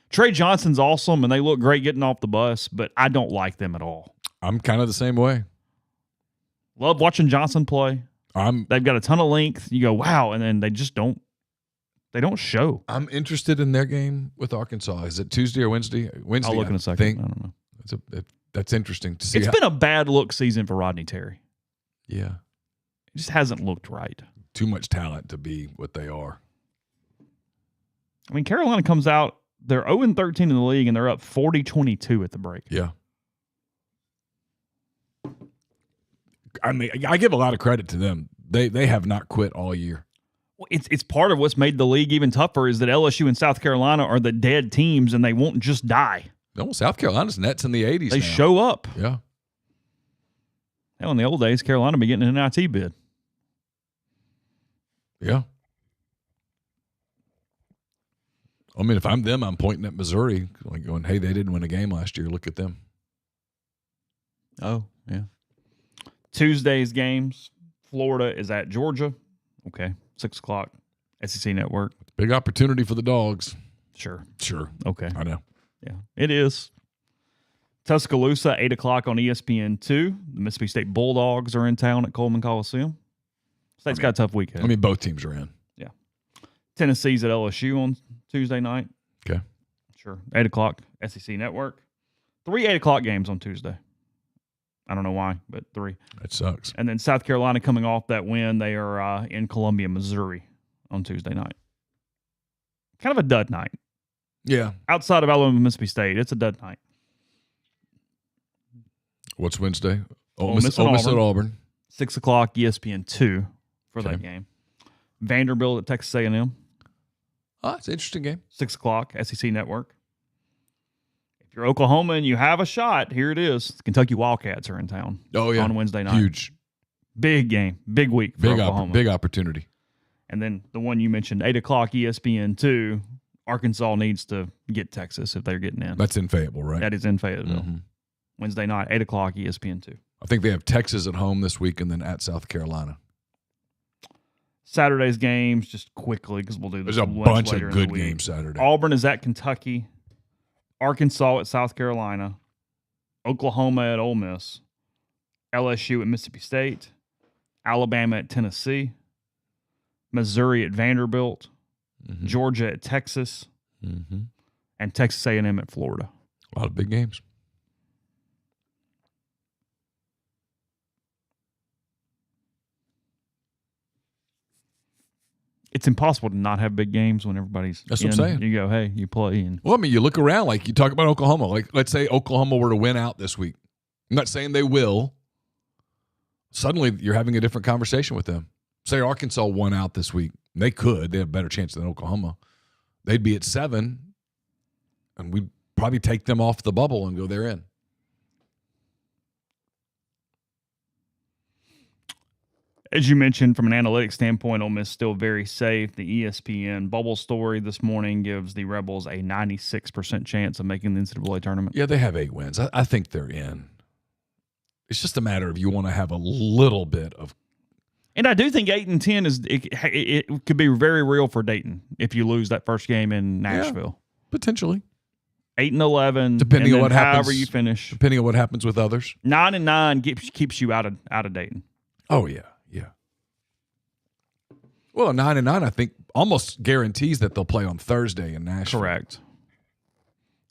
Trey Johnson's awesome, and they look great getting off the bus, but I don't like them at all. I'm kind of the same way. Love watching Johnson play. They've got a ton of length. You go, wow, and then they just don't. They don't show. I'm interested in their game with Arkansas. Is it Tuesday or Wednesday? Wednesday. I'll look in a second. I don't know. That's interesting to see. It's been a bad look season for Rodney Terry. Yeah, it just hasn't looked right. Too much talent to be what they are. I mean, Carolina comes out. They're 0-13 in the league, and they're up 40-22 at the break. Yeah. I mean, I give a lot of credit to them. They have not quit all year. Well, it's part of what's made the league even tougher is that LSU and South Carolina are the dead teams, and they won't just die. No, South Carolina's nets in the 80s They now. show up. Yeah. Hell, in the old days, Carolina would be getting an NIT bid. Yeah. I mean, if I'm them, I'm pointing at Missouri, like going, hey, they didn't win a game last year. Look at them. Oh, yeah. Tuesday's games, Florida is at Georgia. Okay, 6 o'clock, SEC Network. Big opportunity for the Dogs. Sure. Okay. I know. Yeah, it is. Tuscaloosa, 8 o'clock on ESPN2. The Mississippi State Bulldogs are in town at Coleman Coliseum. State's got a tough weekend. I mean, both teams are in. Yeah. Tennessee's at LSU on Tuesday night. Okay. Sure. 8 o'clock, SEC Network. 3 8 o'clock games on Tuesday. I don't know why, but 3. That sucks. And then South Carolina coming off that win. They are in Columbia, Missouri on Tuesday night. Kind of a dud night. Yeah. Outside of Alabama, Mississippi State, it's a dud night. What's Wednesday? Ole Miss at Auburn. 6 o'clock, ESPN2 for that game. Vanderbilt at Texas A&M. Oh, it's an interesting game. 6 o'clock, SEC Network. If you're Oklahoma and you have a shot, here it is. The Kentucky Wildcats are in town. Oh, yeah. On Wednesday night. Huge. Big game. Big week for Oklahoma. Big opportunity. And then the one you mentioned, 8 o'clock, ESPN2. Arkansas needs to get Texas if they're getting in. That's in Fayetteville, right? That is in Fayetteville. Mm-hmm. Wednesday night, 8 o'clock, ESPN2. I think they have Texas at home this week and then at South Carolina. Saturday's games, just quickly, because we'll do this. There's a bunch of good games Saturday. Auburn is at Kentucky. Arkansas at South Carolina. Oklahoma at Ole Miss. LSU at Mississippi State. Alabama at Tennessee. Missouri at Vanderbilt. Mm-hmm. Georgia at Texas. Mm-hmm. And Texas A&M at Florida. A lot of big games. It's impossible to not have big games when everybody's That's what I'm saying. You go, hey, you play. And Well, I mean, you look around, like you talk about Oklahoma. Like, let's say Oklahoma were to win out this week. I'm not saying they will. Suddenly, you're having a different conversation with them. Say Arkansas won out this week. They could. They have a better chance than Oklahoma. They'd be at 7, and we'd probably take them off the bubble and go therein. As you mentioned, from an analytics standpoint, Ole Miss still very safe. The ESPN bubble story this morning gives the Rebels a 96% chance of making the NCAA tournament. Yeah, they have 8 wins. I think they're in. It's just a matter of you want to have a little bit of. And I do think 8 and 10 it could be very real for Dayton if you lose that first game in Nashville. Yeah, potentially. 8 and 11, depending on what happens. However you finish, depending on what happens with others. 9 and 9 keeps you out of Dayton. Oh yeah. Well, 9 and 9, I think, almost guarantees that they'll play on Thursday in Nashville. Correct.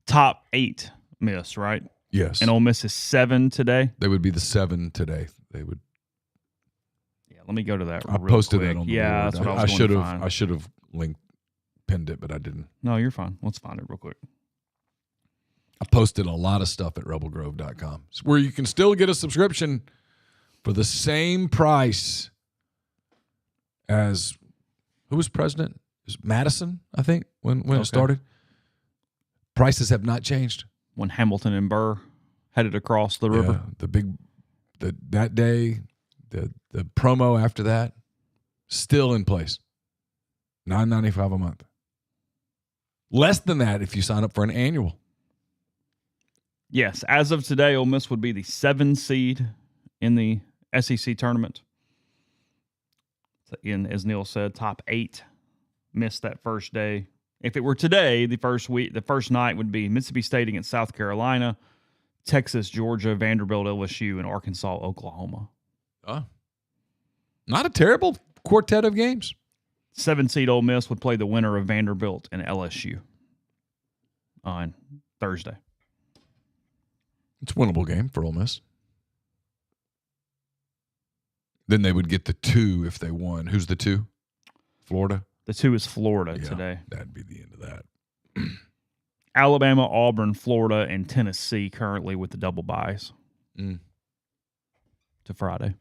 Top 8 Miss, right? Yes. And Ole Miss is 7 today. They would be the 7 today. They would. Yeah, let me go to that. I real posted quick. that on the Yeah, board. that's what I was going to find. I should have pinned it, but I didn't. No, you're fine. Let's find it real quick. I posted a lot of stuff at rebelgrove.com where you can still get a subscription for the same price as who was president? It was Madison, I think, when it started. Prices have not changed. When Hamilton and Burr headed across the river. That day, the promo after that, still in place. $9.95 a month. Less than that if you sign up for an annual. Yes, as of today, Ole Miss would be the 7 seed in the SEC tournament. Again, as Neal said, top 8 missed that first day. If it were today, the first night would be Mississippi State against South Carolina, Texas, Georgia, Vanderbilt, LSU, and Arkansas, Oklahoma. Not a terrible quartet of games. 7 seed Ole Miss would play the winner of Vanderbilt and LSU on Thursday. It's a winnable game for Ole Miss. Then they would get the 2 if they won. Who's the 2? Florida? The 2 is Florida today. That'd be the end of that. Alabama, Auburn, Florida, and Tennessee currently with the double byes to Friday.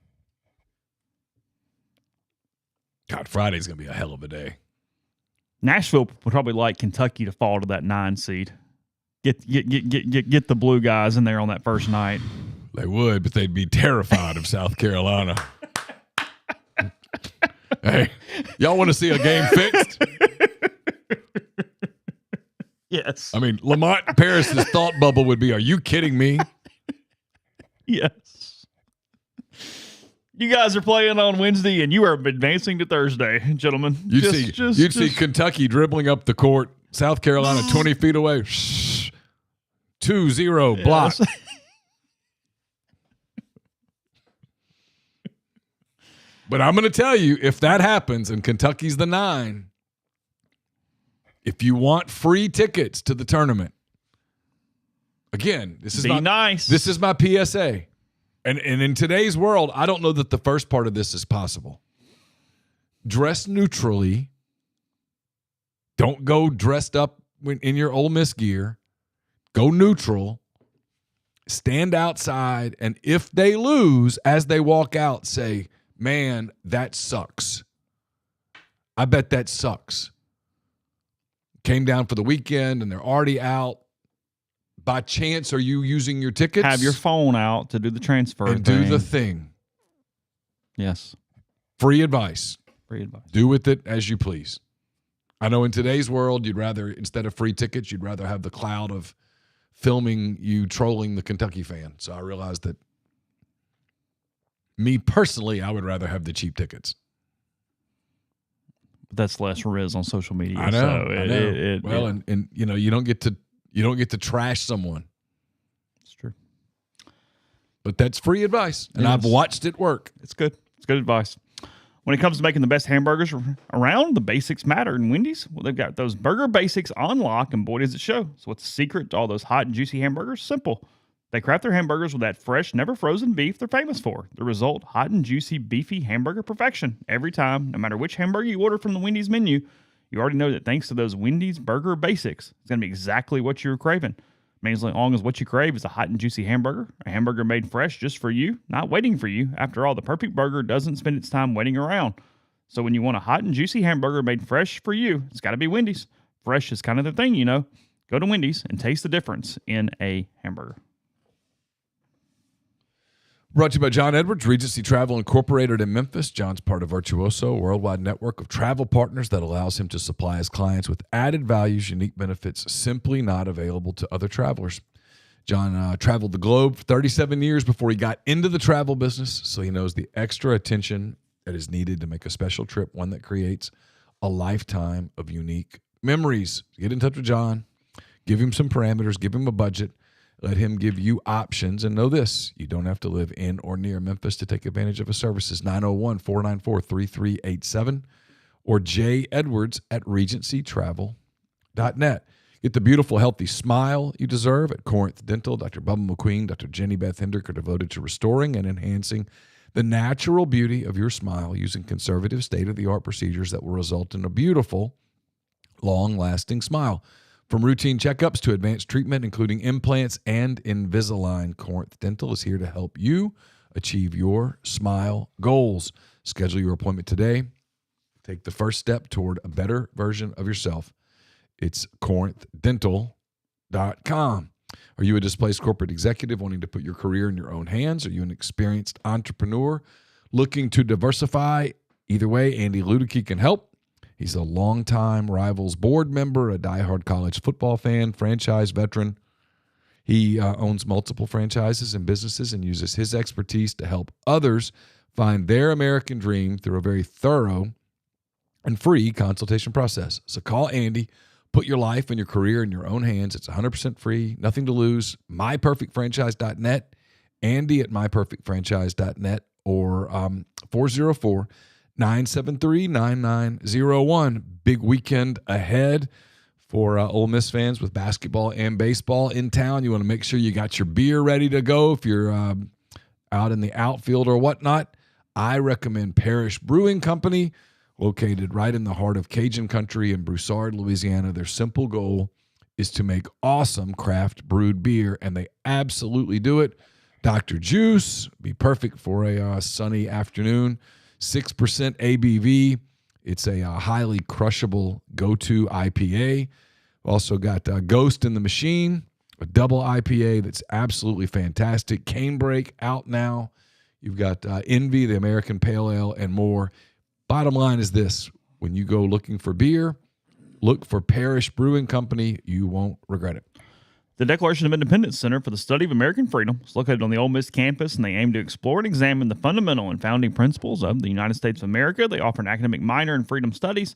God, Friday's going to be a hell of a day. Nashville would probably like Kentucky to fall to that 9 seed. Get the blue guys in there on that first night. They would, but they'd be terrified of South Carolina. Hey, y'all want to see a game fixed? Yes. I mean, Lamont Paris's thought bubble would be, are you kidding me? Yes. You guys are playing on Wednesday, and you are advancing to Thursday, gentlemen. You'd see Kentucky dribbling up the court, South Carolina 20 feet away. 2-0 block. Yes. But I'm going to tell you, if that happens and Kentucky's the 9, if you want free tickets to the tournament, again, this is nice. This is my PSA. And in today's world, I don't know that the first part of this is possible. Dress neutrally. Don't go dressed up in your Ole Miss gear. Go neutral. Stand outside. And if they lose, as they walk out, say, man, that sucks. I bet that sucks. Came down for the weekend and they're already out. By chance, are you using your tickets? Have your phone out to do the transfer and do the thing. Yes. Free advice. Free advice. Do with it as you please. I know in today's world, you'd rather, instead of free tickets, you'd rather have the cloud of filming you trolling the Kentucky fan. So I realized that me personally, I would rather have the cheap tickets. But that's less riz on social media. I know. So I know. And you know, you don't get to trash someone. It's true. But that's free advice, and I've watched it work. It's good. It's good advice. When it comes to making the best hamburgers around, the basics matter. And Wendy's, well, they've got those burger basics on lock, and boy, does it show. So what's the secret to all those hot and juicy hamburgers? Simple. They craft their hamburgers with that fresh, never frozen beef they're famous for. The result, hot and juicy, beefy hamburger perfection. Every time, no matter which hamburger you order from the Wendy's menu, you already know that thanks to those Wendy's burger basics, it's going to be exactly what you're craving. I mean, as long as what you crave is a hot and juicy hamburger, a hamburger made fresh just for you, not waiting for you. After all, the perfect burger doesn't spend its time waiting around. So when you want a hot and juicy hamburger made fresh for you, it's got to be Wendy's. Fresh is kind of the thing, you know. Go to Wendy's and taste the difference in a hamburger. Brought to you by John Edwards, Regency Travel Incorporated in Memphis. John's part of Virtuoso, a worldwide network of travel partners that allows him to supply his clients with added values, unique benefits simply not available to other travelers. John traveled the globe for 37 years before he got into the travel business, so he knows the extra attention that is needed to make a special trip one that creates a lifetime of unique memories. Get in touch with John. Give him some parameters. Give him a budget. Let him give you options. And know this, you don't have to live in or near Memphis to take advantage of his services. 901-494-3387 or jedwards@regencytravel.net. Get the beautiful, healthy smile you deserve at Corinth Dental. Dr. Bubba McQueen, Dr. Jenny Beth Hendrick are devoted to restoring and enhancing the natural beauty of your smile using conservative, state-of-the-art procedures that will result in a beautiful, long-lasting smile. From routine checkups to advanced treatment, including implants and Invisalign, Corinth Dental is here to help you achieve your smile goals. Schedule your appointment today. Take the first step toward a better version of yourself. It's corinthdental.com. Are you a displaced corporate executive wanting to put your career in your own hands? Are you an experienced entrepreneur looking to diversify? Either way, Andy Ludicky can help. He's a longtime Rivals board member, a diehard college football fan, franchise veteran. He owns multiple franchises and businesses and uses his expertise to help others find their American dream through a very thorough and free consultation process. So call Andy. Put your life and your career in your own hands. It's 100% free, nothing to lose. MyPerfectFranchise.net, Andy at MyPerfectFranchise.net, or 404-973-9901. Big weekend ahead for Ole Miss fans with basketball and baseball in town. You want to make sure you got your beer ready to go if you're out in the outfield or whatnot. I recommend Parish Brewing Company, located right in the heart of Cajun country in Broussard, Louisiana. Their simple goal is to make awesome craft brewed beer, and they absolutely do it. Dr. Juice, be perfect for a sunny afternoon. 6% ABV. It's a highly crushable go-to IPA. Also got Ghost in the Machine, a double IPA that's absolutely fantastic. Canebrake out now. You've got Envy, the American Pale Ale, and more. Bottom line is this: when you go looking for beer, look for Parish Brewing Company. You won't regret it. The Declaration of Independence Center for the Study of American Freedom is located on the Ole Miss campus, and they aim to explore and examine the fundamental and founding principles of the United States of America. They offer an academic minor in freedom studies,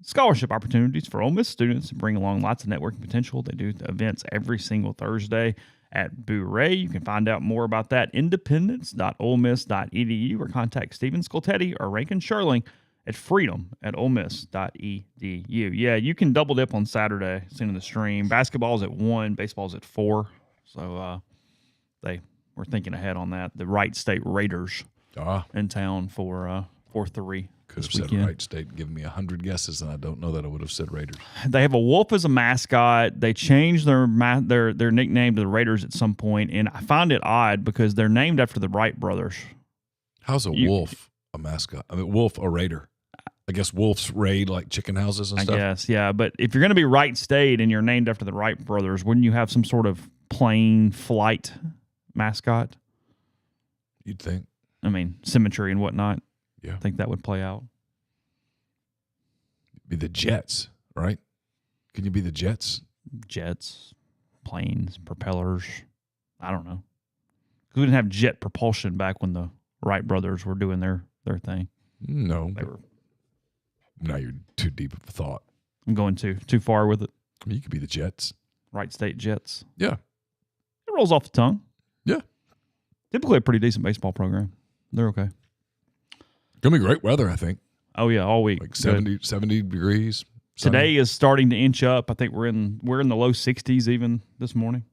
scholarship opportunities for Ole Miss students, and bring along lots of networking potential. They do events every single Thursday at Bourrée. You can find out more about that, independence.olemiss.edu, or contact Stephen Scoltetti or Rankin Sherling at freedom@olemiss.edu. Yeah, you can double dip on Saturday, seeing the stream. Basketball's at 1, baseball's at 4. So we're thinking ahead on that. The Wright State Raiders in town for 4-3. Could have said Wright State and given me 100 guesses, and I don't know that I would have said Raiders. They have a wolf as a mascot. They changed their nickname to the Raiders at some point, and I find it odd because they're named after the Wright brothers. How's a wolf a mascot? I mean, wolf a raider. I guess wolves raid like chicken houses and stuff. I guess, yeah. But if you're going to be Wright State and you're named after the Wright brothers, wouldn't you have some sort of plane flight mascot? You'd think. I mean, symmetry and whatnot. Yeah. I think that would play out. Be the Jets, right? Can you be the Jets? Jets, planes, propellers. I don't know. We didn't have jet propulsion back when the Wright brothers were doing their thing. No. They were. Now you're too deep of a thought. I'm going too far with it. I mean, you could be the Jets. Wright State Jets. Yeah. It rolls off the tongue. Yeah. Typically a pretty decent baseball program. They're okay. Gonna be great weather, I think. Oh yeah, all week. Like 70 degrees. Sunny. Today is starting to inch up. I think we're in the low 60s even this morning.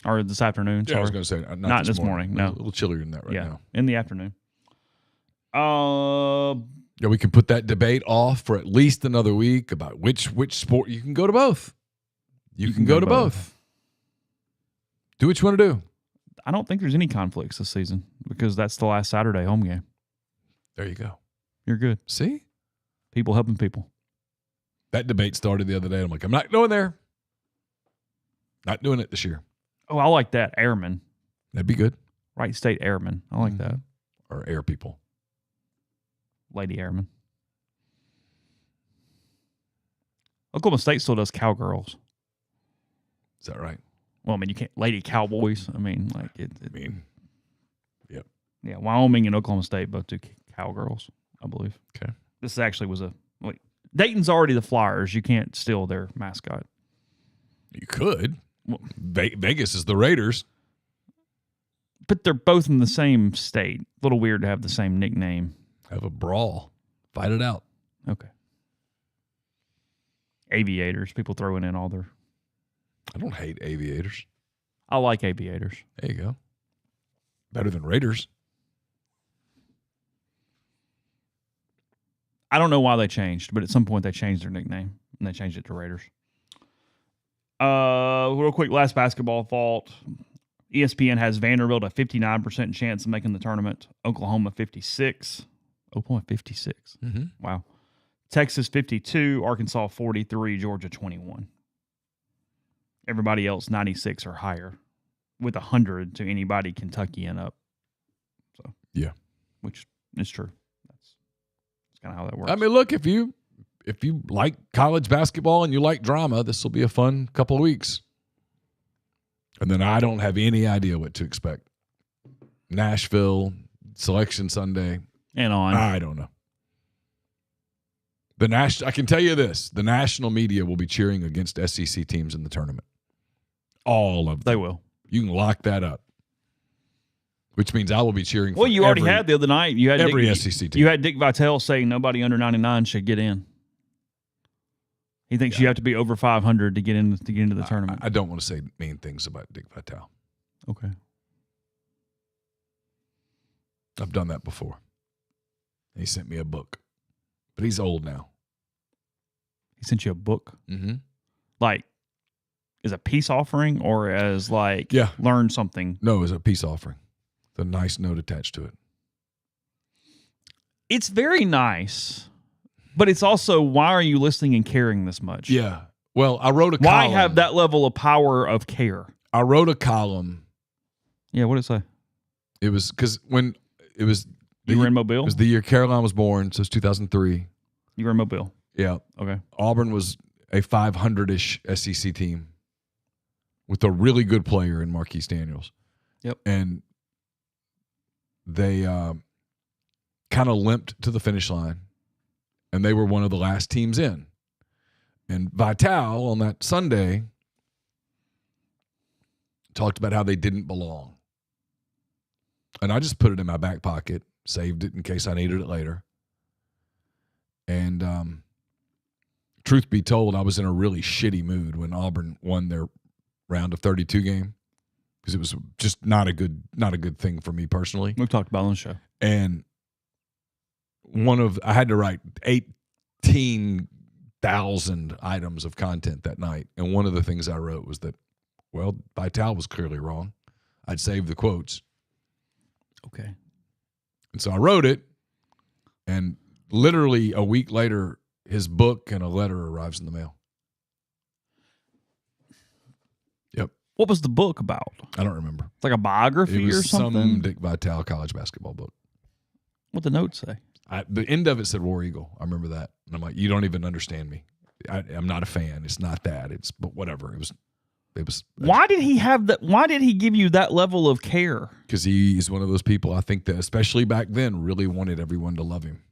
Or this afternoon. Yeah, I was sorry. going to say Not this morning, no. A little chillier than that right now. In the afternoon. Yeah, we can put that debate off for at least another week about which sport. You can go to both. You can go to both. Do what you want to do. I don't think there's any conflicts this season because that's the last Saturday home game. There you go. You're good. See? People helping people. That debate started the other day. I'm like, I'm not going there. Not doing it this year. Oh, I like that. Airmen. That'd be good. Wright State Airmen. I like that. Or air people. Lady Airmen. Oklahoma State still does cowgirls. Is that right? Well, I mean, you can't. Lady Cowboys. I mean, like yep. Yeah, Wyoming and Oklahoma State both do cowgirls, I believe. Okay. This actually was Dayton's already the Flyers. You can't steal their mascot. You could. Well, Vegas is the Raiders. But they're both in the same state. A little weird to have the same nickname. Have a brawl. Fight it out. Okay. Aviators. People throwing in all their... I don't hate aviators. I like aviators. There you go. Better than Raiders. I don't know why they changed, but at some point they changed their nickname, and they changed it to Raiders. Real quick, last basketball thought. ESPN has Vanderbilt a 59% chance of making the tournament. Oklahoma 56. Oklahoma 56. Mm-hmm. Wow. Texas 52. Arkansas 43. Georgia 21. Everybody else 96 or higher, with 100 to anybody Kentucky and up. So yeah, which is true. That's kind of how that works. I mean, look, if you like college basketball and you like drama, this will be a fun couple of weeks. And then I don't have any idea what to expect. Nashville, Selection Sunday, and on. I don't know. I can tell you this: the national media will be cheering against SEC teams in the tournament. All of them. They will. You can lock that up. Which means I will be cheering for you already had the other night. You had every SEC team. You had Dick Vitale saying nobody under 99 should get in. He thinks you have to be over 500 to get into the tournament. I don't want to say mean things about Dick Vitale. Okay. I've done that before. He sent me a book. But he's old now. He sent you a book? Mm-hmm. Like, as a peace offering or as learn something? No, as a peace offering. The nice note attached to it. It's very nice, but it's also, why are you listening and caring this much? Yeah. Well, I wrote a column. Why column. have that level of power of care? I wrote a column. Yeah, what did it say? It was because when it was... You were in Mobile? It was the year Caroline was born, so it's 2003. You were in Mobile? Yeah. Okay. Auburn was a 500-ish SEC team with a really good player in Marquise Daniels. Yep. And they kind of limped to the finish line, and they were one of the last teams in. And Vitale on that Sunday talked about how they didn't belong. And I just put it in my back pocket, saved it in case I needed it later. And truth be told, I was in a really shitty mood when Auburn won their round of 32 game, because it was just not a good thing for me personally. We've talked about it on the show. And I had to write 18,000 items of content that night. And one of the things I wrote was that, well, Vitale was clearly wrong. I'd saved the quotes. Okay. And so I wrote it, and literally a week later, his book and a letter arrives in the mail. Yep. What was the book about? I don't remember. It's like a biography or something? Some Dick Vitale college basketball book. What'd the note say? The end of it said War Eagle. I remember that. And I'm like, you don't even understand me. I'm not a fan. It's not that. But whatever. It was. Why did he have that? Why did he give you that level of care? Because he's one of those people, I think, that especially back then really wanted everyone to love him.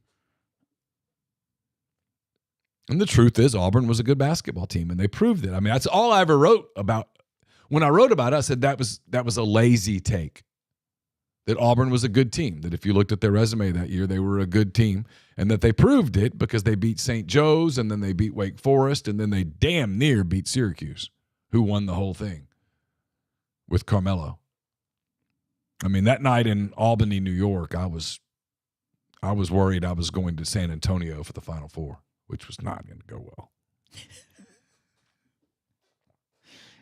And the truth is, Auburn was a good basketball team, and they proved it. I mean, that's all I ever wrote about. When I wrote about it, I said that was a lazy take. That Auburn was a good team. That if you looked at their resume that year, they were a good team, and that they proved it because they beat St. Joe's, and then they beat Wake Forest, and then they damn near beat Syracuse, who won the whole thing. with Carmelo. I mean, that night in Albany, New York, I was worried I was going to San Antonio for the Final Four, which was not going to go well.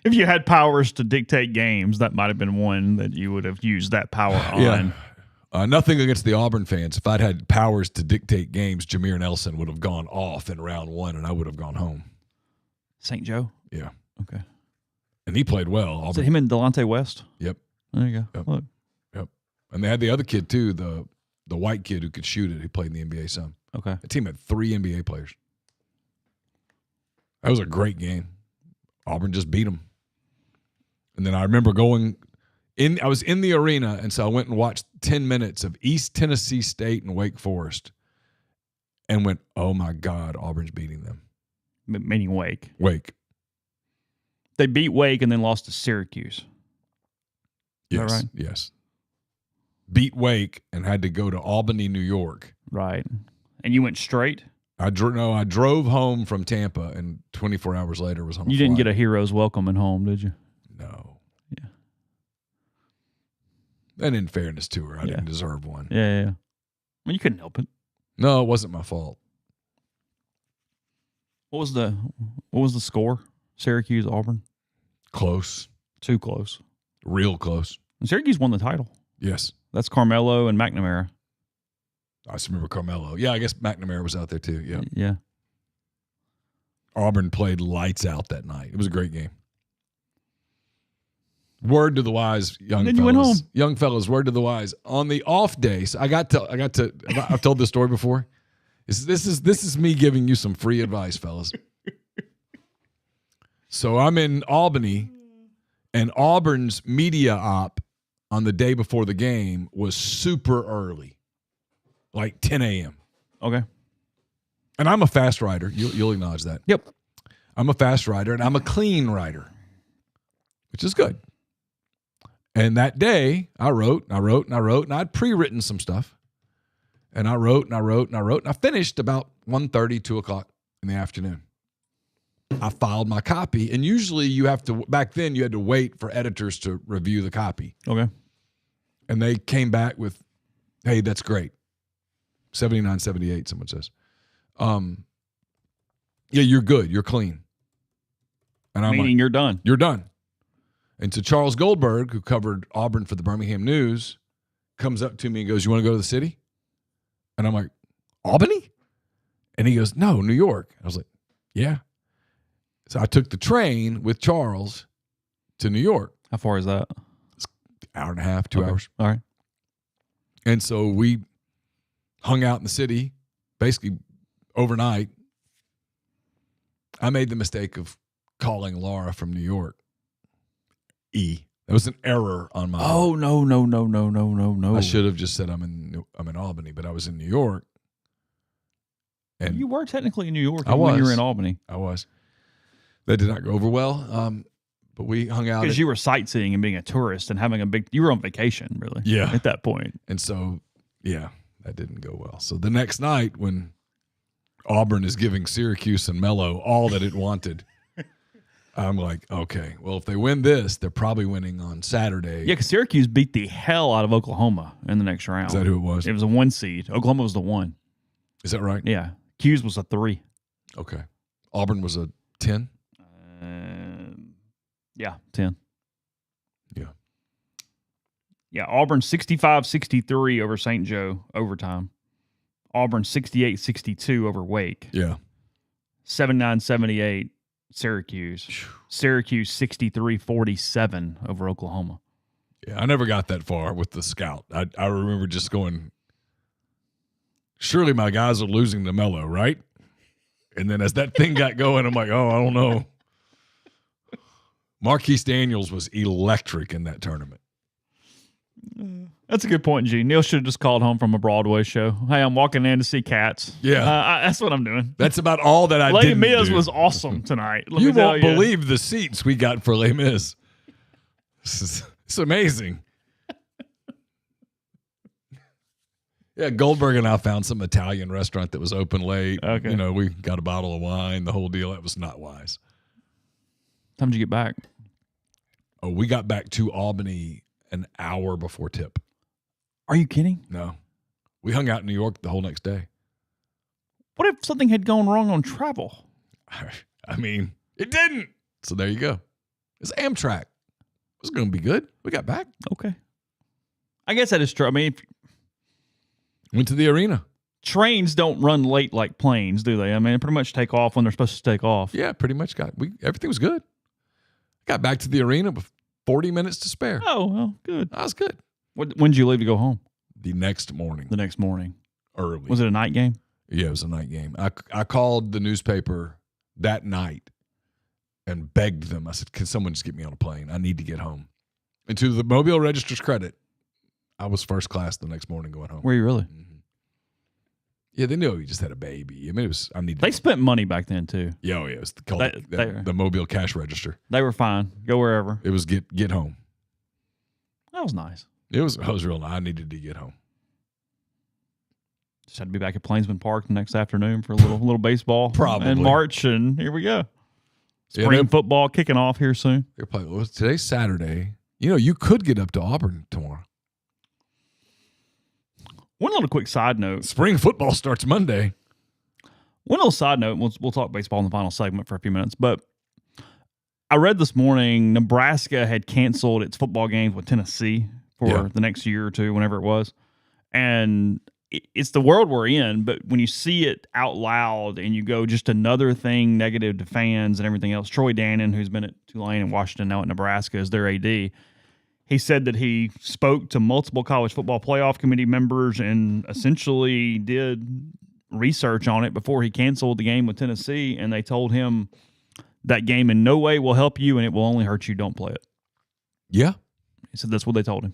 If you had powers to dictate games, that might have been one that you would have used that power on. Yeah. Nothing against the Auburn fans. If I'd had powers to dictate games, Jameer Nelson would have gone off in round 1, and I would have gone home. St. Joe? Yeah. Okay. And he played well. Is it him and Delonte West? Yep. There you go. Yep. Look. Yep. And they had the other kid, too, the white kid who could shoot it. He played in the NBA some. Okay. The team had 3 NBA players. That was a great game. Auburn just beat them. And then I remember I was in the arena, and so I went and watched 10 minutes of East Tennessee State and Wake Forest and went, oh, my God, Auburn's beating them. Meaning Wake. Wake. They beat Wake and then lost to Syracuse. Is Yes, that right? yes. Beat Wake and had to go to Albany, New York. Right. And you went straight? I drove home from Tampa, and 24 hours later was on a You didn't flight. get a hero's welcome at home, did you? No. Yeah. And in fairness to her, I didn't deserve one. Yeah. Well, you couldn't help it. No, it wasn't my fault. What was the score? Syracuse, Auburn? Close. Too close. Real close. And Syracuse won the title. Yes. That's Carmelo and McNamara. I just remember Carmelo. Yeah, I guess McNamara was out there too. Yeah. Yeah. Auburn played lights out that night. It was a great game. Word to the wise, young And then fellas. you went home. Young fellas, word to the wise. On the off days, I've told this story before. This is me giving you some free advice, fellas. So I'm in Albany, and Auburn's media op on the day before the game was super early, like 10 a.m. Okay. And I'm a fast rider. You'll acknowledge that. Yep. I'm a fast rider, and I'm a clean rider, which is good. And that day, I wrote, and I'd pre-written some stuff. And I wrote, and I finished about 1:30, 2 o'clock in the afternoon. I filed my copy, and usually back then you had to wait for editors to review the copy. Okay. And they came back with, hey, that's great. 79, 78, someone says. Yeah, you're good. You're clean. And I'm Meaning like, you're done. you're done. And so Charles Goldberg, who covered Auburn for the Birmingham News, comes up to me and goes, you want to go to the city? And I'm like, Albany? And he goes, no, New York. I was like, yeah. So I took the train with Charles to New York. How far is that? Hour and a half, 2 hours. All right. And so we hung out in the city basically overnight. I made the mistake of calling Laura from New York. That was an error on my Oh, no. I should have just said I'm in Albany, but I was in New York. And You were technically in New York I when you were was. in Albany. I was. That did not go over well. But we hung out. Because you were sightseeing and being a tourist and having you were on vacation, really. Yeah. At that point. And so, yeah, that didn't go well. So the next night when Auburn is giving Syracuse and Melo all that it wanted, I'm like, okay, well, if they win this, they're probably winning on Saturday. Yeah, because Syracuse beat the hell out of Oklahoma in the next round. Is that who it was? It was a 1 seed. Oklahoma was the 1. Is that right? Yeah. Q's was a 3. Okay. Auburn was a 10? Yeah, 10. Yeah. Yeah, Auburn 65-63 over St. Joe overtime. Auburn 68-62 over Wake. Yeah. 79-78 Syracuse. Syracuse 63-47 over Oklahoma. Yeah, I never got that far with the scout. I remember just going, surely my guys are losing to Melo, right? And then as that thing got going, I'm like, oh, I don't know. Marquise Daniels was electric in that tournament. That's a good point, G. Neal should have just called home from a Broadway show. Hey, I'm walking in to see Cats. Yeah. That's what I'm doing. That's about all that I Les did. Mis was awesome tonight. Let You me tell won't believe the seats we got for Les Mis. It's amazing. Yeah, Goldberg and I found some Italian restaurant that was open late. Okay. You know, we got a bottle of wine, the whole deal. That was not wise. Time did you get back? Oh, we got back to Albany an hour before tip. Are you kidding? No. We hung out in New York the whole next day. What if something had gone wrong on travel? I mean, it didn't. So there you go. It's Amtrak. It was going to be good. We got back. Okay. I guess that is true. I mean, Went to the arena. trains don't run late like planes, do they? I mean, they pretty much take off when they're supposed to take off. Yeah, pretty much everything was good. Got back to the arena with 40 minutes to spare. Oh, well, good. That was good. When did you leave to go home? The next morning. The next morning. Early. Was it a night game? Yeah, it was a night game. I called the newspaper that night and begged them. I said, can someone just get me on a plane? I need to get home. And to the Mobile Register's credit, I was first class the next morning going home. Were you really? Mm-hmm. Yeah, they knew he just had a baby. I mean, They spent money back then, too. Yeah, it was called the Mobile Cash Register. They were fine. Go wherever. It was get home. That was nice. It was real nice. I needed to get home. Just had to be back at Plainsman Park the next afternoon for a little baseball. Probably. In March, and here we go. Spring football kicking off here soon. They're probably, well, today's Saturday. You know, you could get up to Auburn tomorrow. One little quick side note. Spring football starts Monday. One little side note. We'll talk baseball in the final segment for a few minutes. But I read this morning Nebraska had canceled its football games with Tennessee for the next year or two, whenever it was. And it's the world we're in, but when you see it out loud and you go just another thing negative to fans and everything else, Troy Dannon, who's been at Tulane and Washington, now at Nebraska, is their AD. He said that he spoke to multiple college football playoff committee members and essentially did research on it before he canceled the game with Tennessee, and they told him that game in no way will help you and it will only hurt you. Don't play it. Yeah. He said that's what they told him.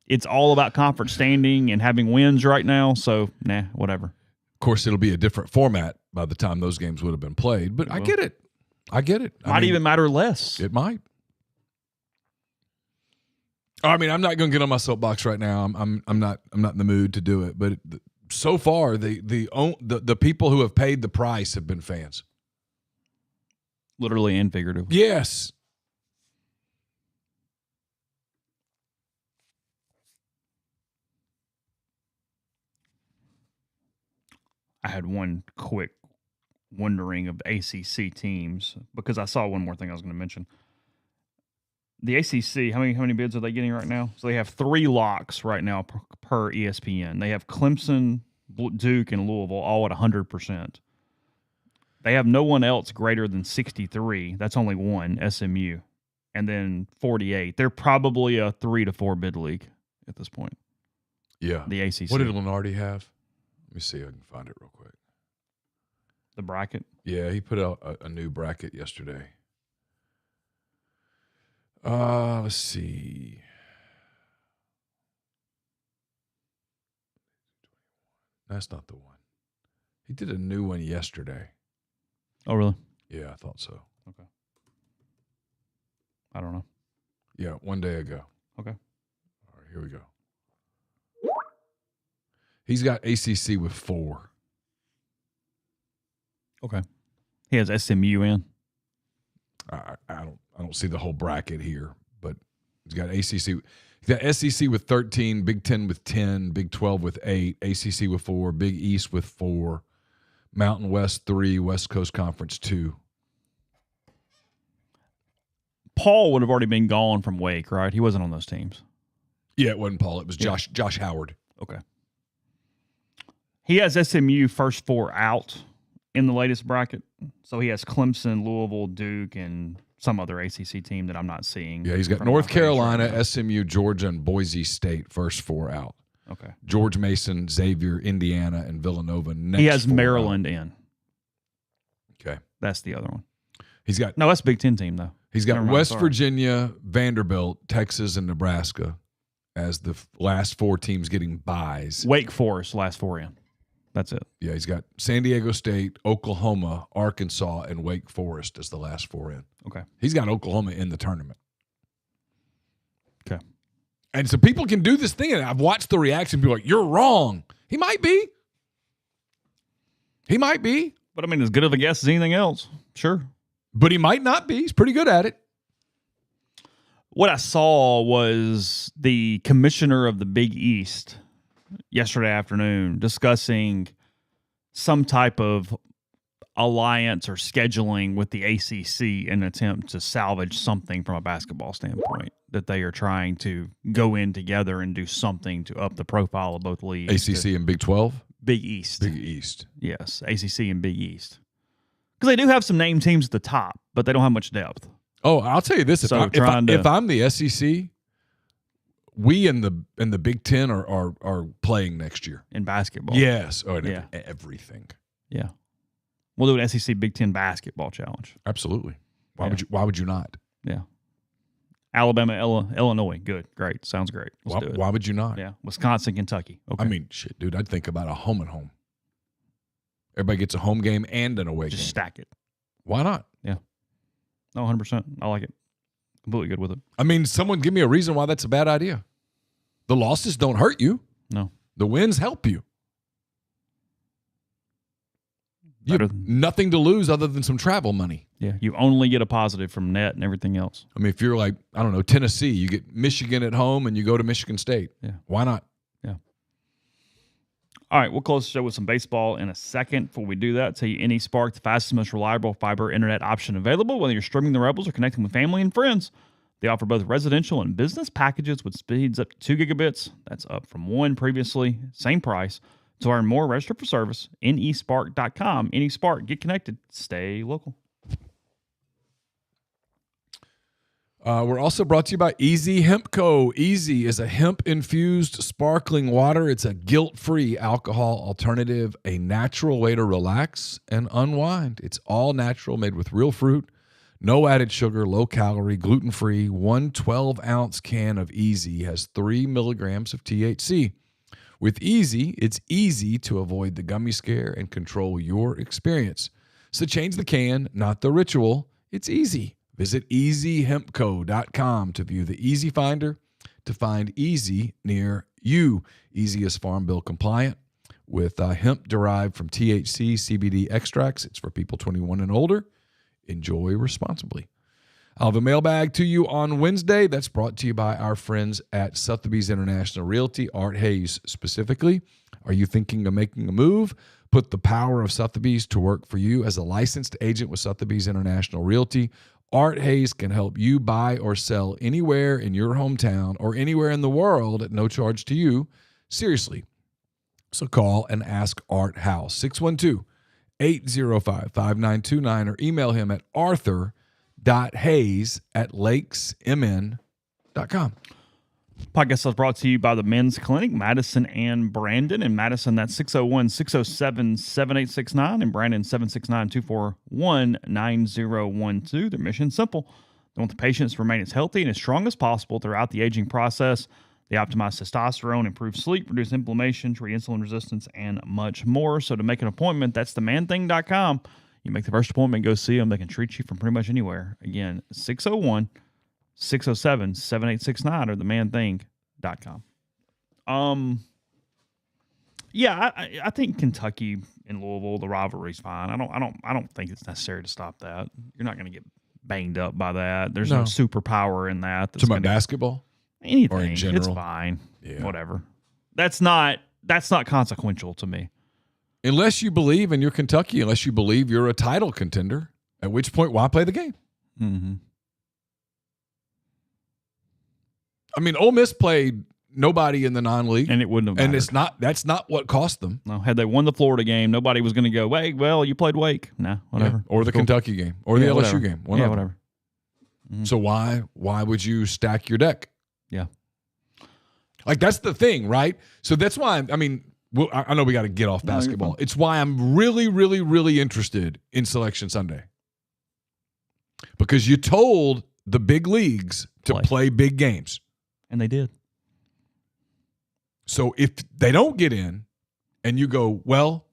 It's all about conference standing and having wins right now, so whatever. Of course, it'll be a different format by the time those games would have been played, but I get it. Might even matter less. It might. I mean, I'm not going to get on my soapbox right now. I'm not in the mood to do it. But so far, the people who have paid the price have been fans, literally and figuratively. Yes. I had one quick wondering of ACC teams because I saw one more thing I was going to mention. The ACC, how many bids are they getting right now? So they have 3 locks right now per ESPN. They have Clemson, Duke, and Louisville all at 100%. They have no one else greater than 63. That's only one, SMU. And then 48. They're probably a 3 to 4 bid league at this point. Yeah. The ACC. What did Lenardi have? Let me see if I can find it real quick. The bracket? Yeah, he put out a new bracket yesterday. Let's see. That's not the one. He did a new one yesterday. Oh, really? Yeah, I thought so. Okay. I don't know. Yeah, one day ago. Okay. All right, here we go. He's got ACC with 4. Okay. He has SMU in. I don't see the whole bracket here, but he's got ACC. He's got SEC with 13, Big 10 with 10, Big 12 with 8, ACC with 4, Big East with 4, Mountain West 3, West Coast Conference 2. Paul would have already been gone from Wake, right? He wasn't on those teams. Yeah, it wasn't Paul. It was Josh Howard. Okay. He has SMU first 4 out in the latest bracket. So he has Clemson, Louisville, Duke, and some other ACC team that I'm not seeing. Yeah, he's got North Carolina, SMU, Georgia, and Boise State first 4 out. Okay. George Mason, Xavier, Indiana, and Villanova next. He has Maryland in. Okay. That's the other one. He's got No, that's a Big Ten team, though. He's got West Virginia, Vanderbilt, Texas, and Nebraska as the last 4 teams getting byes. Wake Forest, last 4 in. That's it. Yeah, he's got San Diego State, Oklahoma, Arkansas, and Wake Forest as the last 4 in. Okay. He's got Oklahoma in the tournament. Okay. And so people can do this thing, and I've watched the reaction. People are like, you're wrong. He might be. He might be. But, I mean, as good of a guess as anything else. Sure. But he might not be. He's pretty good at it. What I saw was the commissioner of the Big East yesterday afternoon discussing some type of alliance or scheduling with the ACC in an attempt to salvage something from a basketball standpoint, that they are trying to go in together and do something to up the profile of both leagues. ACC and Big 12? Big East. Big East. Yes, ACC and Big East. Because they do have some named teams at the top, but they don't have much depth. Oh, I'll tell you this: if I'm the SEC, we in the Big Ten are playing next year In basketball. Yes, Yeah. Everything. Yeah. We'll do an SEC Big Ten basketball challenge. Absolutely. Why would you not? Yeah. Alabama, Illinois. Good. Great. Sounds great. Let's do it. Why would you not? Yeah. Wisconsin, Kentucky. Okay. I mean, shit, dude, I'd think about a home and home. Everybody gets a home game and an away game. Just stack it. Why not? Yeah. No, 100%. I like it. Completely good with it. I mean, someone give me a reason why that's a bad idea. The losses don't hurt you. No. The wins help you. You have nothing to lose other than some travel money. Yeah. You only get a positive from net and everything else. I mean, if you're like, I don't know, Tennessee, you get Michigan at home and you go to Michigan State. Yeah. Why not? Yeah. All right, we'll close the show with some baseball in a second. Before we do that, tell you AnySpark, the fastest, most reliable fiber internet option available, whether you're streaming the Rebels or connecting with family and friends. They offer both residential and business packages with speeds up to 2 gigabits. That's up from 1 previously. Same price. To learn more, register for service, nespark.com. AnySpark, get connected, stay local. We're also brought to you by Easy Hemp Co. Easy is a hemp-infused sparkling water. It's a guilt-free alcohol alternative, a natural way to relax and unwind. It's all natural, made with real fruit, no added sugar, low calorie, gluten-free. 1 12-ounce can of Easy has 3 milligrams of THC. With Easy, it's easy to avoid the gummy scare and control your experience. So change the can, not the ritual. It's easy. Visit easyhempco.com to view the Easy Finder to find Easy near you. Easy is Farm Bill compliant with hemp derived from THC CBD extracts. It's for people 21 and older. Enjoy responsibly. I'll have a mailbag to you on Wednesday. That's brought to you by our friends at Sotheby's International Realty, Art Hayes specifically. Are you thinking of making a move? Put the power of Sotheby's to work for you. As a licensed agent with Sotheby's International Realty, Art Hayes can help you buy or sell anywhere in your hometown or anywhere in the world at no charge to you. Seriously. So call and ask Art how. 612-805-5929 or email him at arthur.hayes@lakesmn.com. Podcast is brought to you by the Men's Clinic, Madison and Brandon. In Madison, that's 601-607-7869. And Brandon, 769-241-9012. Their mission's simple. They want the patients to remain as healthy and as strong as possible throughout the aging process. They optimize testosterone, improve sleep, reduce inflammation, treat insulin resistance, and much more. So to make an appointment, that's themanthing.com. You make the first appointment, go see them. They can treat you from pretty much anywhere. Again, 601-607-7869 or themanthing.com. Yeah, I think Kentucky and Louisville, the rivalry's fine. I don't think it's necessary to stop that. You're not going to get banged up by that. There's no superpower in that. Talking about basketball? Anything. Or in general? It's fine. Yeah. Whatever. That's not consequential to me. Unless you believe in your Kentucky, unless you believe you're a title contender, at which point, why play the game? Mm-hmm. I mean, Ole Miss played nobody in the non-league. And it wouldn't have mattered. And that's not what cost them. No, had they won the Florida game, nobody was going to go, wait, well, you played Wake. Nah, whatever. Yeah. Or the Kentucky game. Or the LSU game. Whatever. Mm-hmm. So why would you stack your deck? Yeah. Like, that's the thing, right? So that's why, I know we got to get off basketball. It's why I'm really, really, really interested in Selection Sunday. Because you told the big leagues to play big games. And they did. So if they don't get in and you go, well,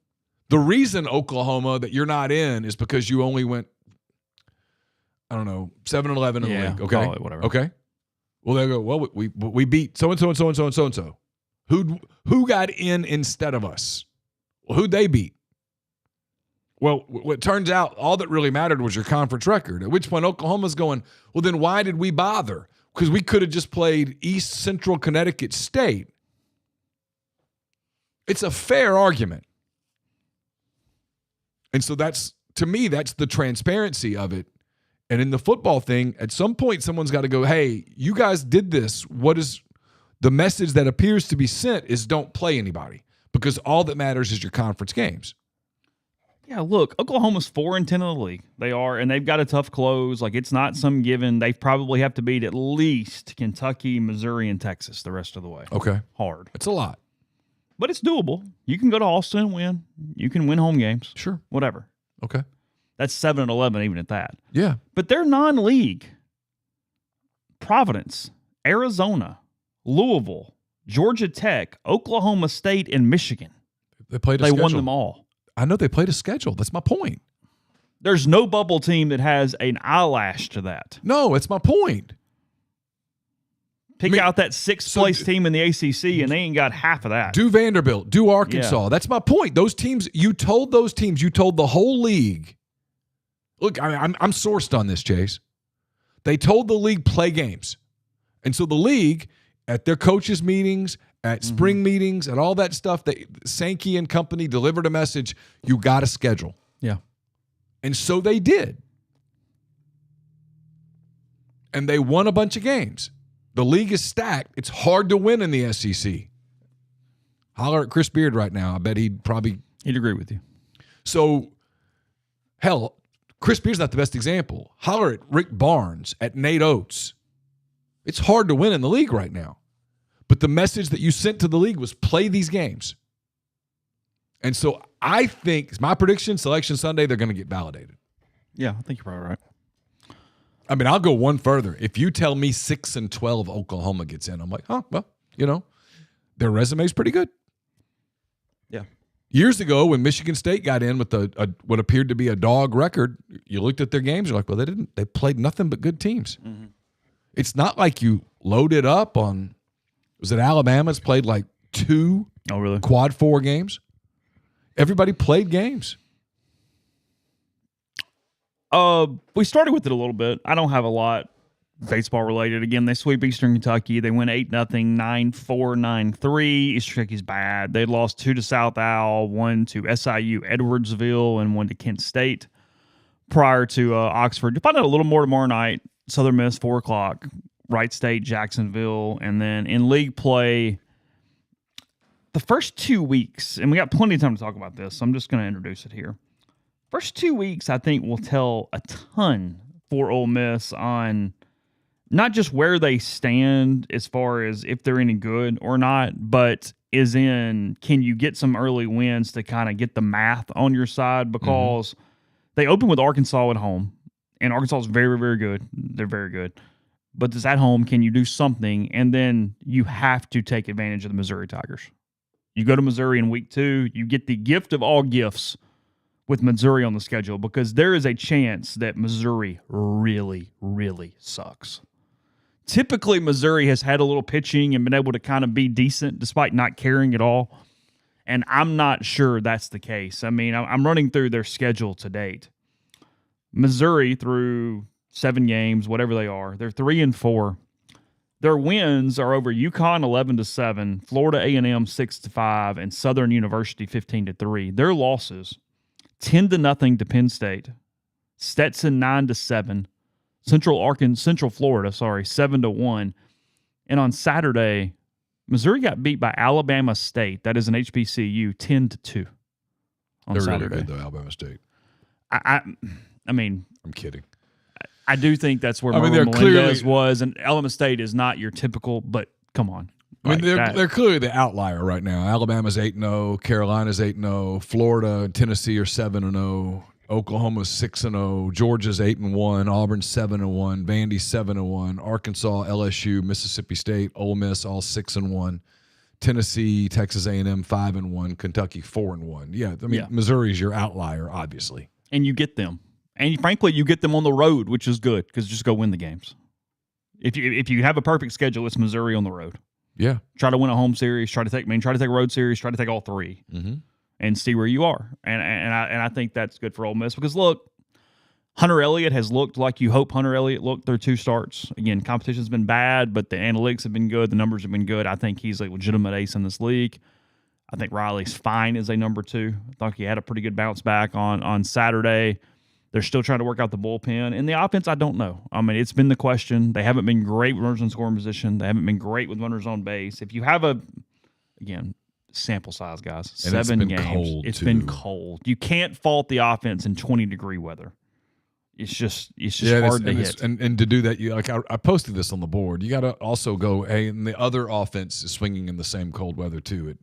the reason, Oklahoma, that you're not in is because you only went, 7-11 in the league. Okay. Whatever. Okay. Well, they go, well, we beat so-and-so and so-and-so and so-and-so. Who got in instead of us? Well, who'd they beat? Well, it turns out all that really mattered was your conference record, at which point Oklahoma's going, well, then why did we bother? because we could have just played East Central Connecticut State. It's a fair argument. And so to me, that's the transparency of it. And in the football thing, at some point, someone's got to go, hey, you guys did this. What is the message that appears to be sent is don't play anybody, because all that matters is your conference games. Yeah, look, Oklahoma's 4-10 in the league. They are, and they've got a tough close. Like, it's not some given. They probably have to beat at least Kentucky, Missouri, and Texas the rest of the way. Okay. Hard. It's a lot. But it's doable. You can go to Austin and win. You can win home games. Sure. Whatever. Okay. That's 7-11 even at that. Yeah. But they're non-league. Providence, Arizona, Louisville, Georgia Tech, Oklahoma State, and Michigan. They played a They schedule. won them all. I know they played a schedule. That's my point. There's no bubble team that has an eyelash to that. No, it's my point. Pick out that sixth-place team in the ACC, and they ain't got half of that. Do Vanderbilt. Do Arkansas. Yeah. That's my point. Those teams, you told the whole league. Look, I'm sourced on this, Chase. They told the league play games. And so the league, at their coaches' meetings, at spring meetings, and all that stuff, Sankey and company delivered a message, you got a schedule. Yeah. And so they did. And they won a bunch of games. The league is stacked. It's hard to win in the SEC. Holler at Chris Beard right now. I bet he'd agree with you. So, hell, Chris Beard's not the best example. Holler at Rick Barnes, at Nate Oates. It's hard to win in the league right now. But the message that you sent to the league was play these games. And so I think, my prediction, Selection Sunday, they're going to get validated. Yeah, I think you're probably right. I mean, I'll go one further. If you tell me 6-12 Oklahoma gets in, I'm like, oh, well, their resume's pretty good. Yeah. Years ago, when Michigan State got in with what appeared to be a dog record, you looked at their games, you're like, well, they played nothing but good teams. Mm-hmm. It's not like you loaded up on, was it Alabama's played like 2 quad 4 games? Everybody played games. We started with it a little bit. I don't have a lot baseball related. Again, they sweep Eastern Kentucky. They win 8-0, 9-4, 9-3. Eastern Kentucky's bad. They lost 2 to South Al, 1 to SIU Edwardsville, and 1 to Kent State prior to Oxford. You'll find out a little more tomorrow night. Southern Miss, 4 o'clock. Wright State, Jacksonville. And then in league play, the first 2 weeks, and we got plenty of time to talk about this, so I'm just going to introduce it here. First 2 weeks, I think, will tell a ton for Ole Miss on not just where they stand as far as if they're any good or not, but can you get some early wins to kind of get the math on your side? Because they open with Arkansas at home, and Arkansas is very, very good. They're very good. But it's at home. Can you do something? And then you have to take advantage of the Missouri Tigers. You go to Missouri in week 2, you get the gift of all gifts with Missouri on the schedule, because there is a chance that Missouri really, really sucks. Typically, Missouri has had a little pitching and been able to kind of be decent despite not caring at all. And I'm not sure that's the case. I mean, I'm running through their schedule to date. Missouri, through 7 games, whatever they are, they're 3-4. Their wins are over UConn 11-7, Florida A&M 6-5, and Southern University 15-3. Their losses: 10-0 to Penn State, Stetson 9-7, Central Florida, 7-1, and on Saturday, Missouri got beat by Alabama State. That is an HBCU, 10-2. They're Saturday. Really good though, Alabama State. I mean, I'm kidding. I do think that's where Melendez was, and Alabama State is not your typical. But come on. I mean, they're clearly the outlier right now. Alabama's 8-0, Carolina's 8-0, Florida and Tennessee are 7-0, Oklahoma's 6-0, Georgia's 8-1, Auburn's 7-1, Vandy 7-1, Arkansas, LSU, Mississippi State, Ole Miss all 6-1, Tennessee, Texas A&M 5-1, Kentucky 4-1. Yeah, I mean, Missouri's your outlier, obviously, and you get them, and frankly, you get them on the road, which is good because just go win the games. If you have a perfect schedule, it's Missouri on the road. Yeah, try to win a home series. Try to take a road series. Try to take all 3, and see where you are. And I think that's good for Ole Miss because look, Hunter Elliott has looked like you hope Hunter Elliott looked through 2 starts. Again, competition's been bad, but the analytics have been good. The numbers have been good. I think he's a legitimate ace in this league. I think Riley's fine as a number 2. I thought he had a pretty good bounce back on Saturday. They're still trying to work out the bullpen. And the offense, I don't know. I mean, it's been the question. They haven't been great with runners in scoring position. They haven't been great with runners on base. If you have again, sample size, guys, 7 games. It's been cold. You can't fault the offense in 20-degree weather. It's just hard to hit. And to do that, I posted this on the board. You got to also go, hey, and the other offense is swinging in the same cold weather too.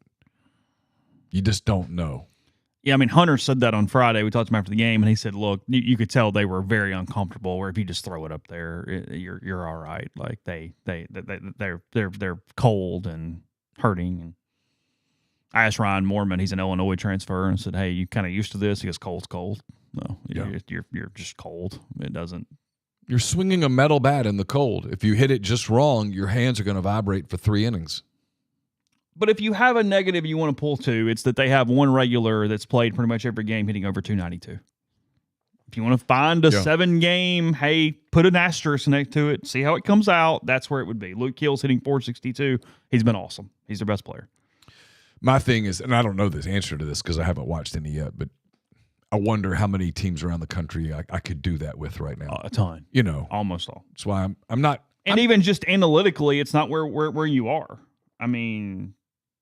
You just don't know. Yeah, I mean, Hunter said that on Friday. We talked to him after the game, and he said, "Look, you could tell they were very uncomfortable. Where if you just throw it up there, you're all right. Like they're cold and hurting." And I asked Ryan Moorman, he's an Illinois transfer, and said, "Hey, you kind of used to this?" He goes, "Cold's cold. No, you're just cold. It doesn't." You're swinging a metal bat in the cold. If you hit it just wrong, your hands are going to vibrate for 3 innings. But if you have a negative you want to pull to, it's that they have one regular that's played pretty much every game hitting over 292. If you want to find a 7-game, hey, put an asterisk next to it, see how it comes out, that's where it would be. Luke Keel's hitting 462. He's been awesome. He's their best player. My thing is, and I don't know the answer to this because I haven't watched any yet, but I wonder how many teams around the country I could do that with right now. A ton. Almost all. That's why I'm not. And even just analytically, it's not where you are. I mean,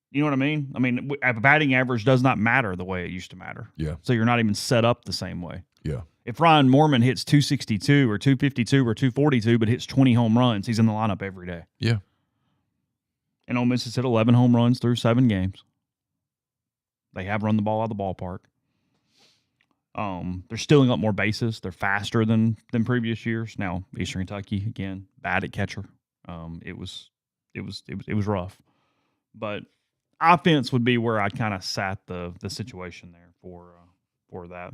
you know what I mean? I mean, a batting average does not matter the way it used to matter. Yeah. So you're not even set up the same way. Yeah. If Ryan Moorman hits 262 or 252 or 242 but hits 20 home runs, he's in the lineup every day. Yeah. And Ole Miss has hit 11 home runs through 7 games. They have run the ball out of the ballpark. They're stealing up more bases. They're faster than previous years. Now, Eastern Kentucky, again, bad at catcher. It was rough. But offense would be where I kind of sat the situation there for that.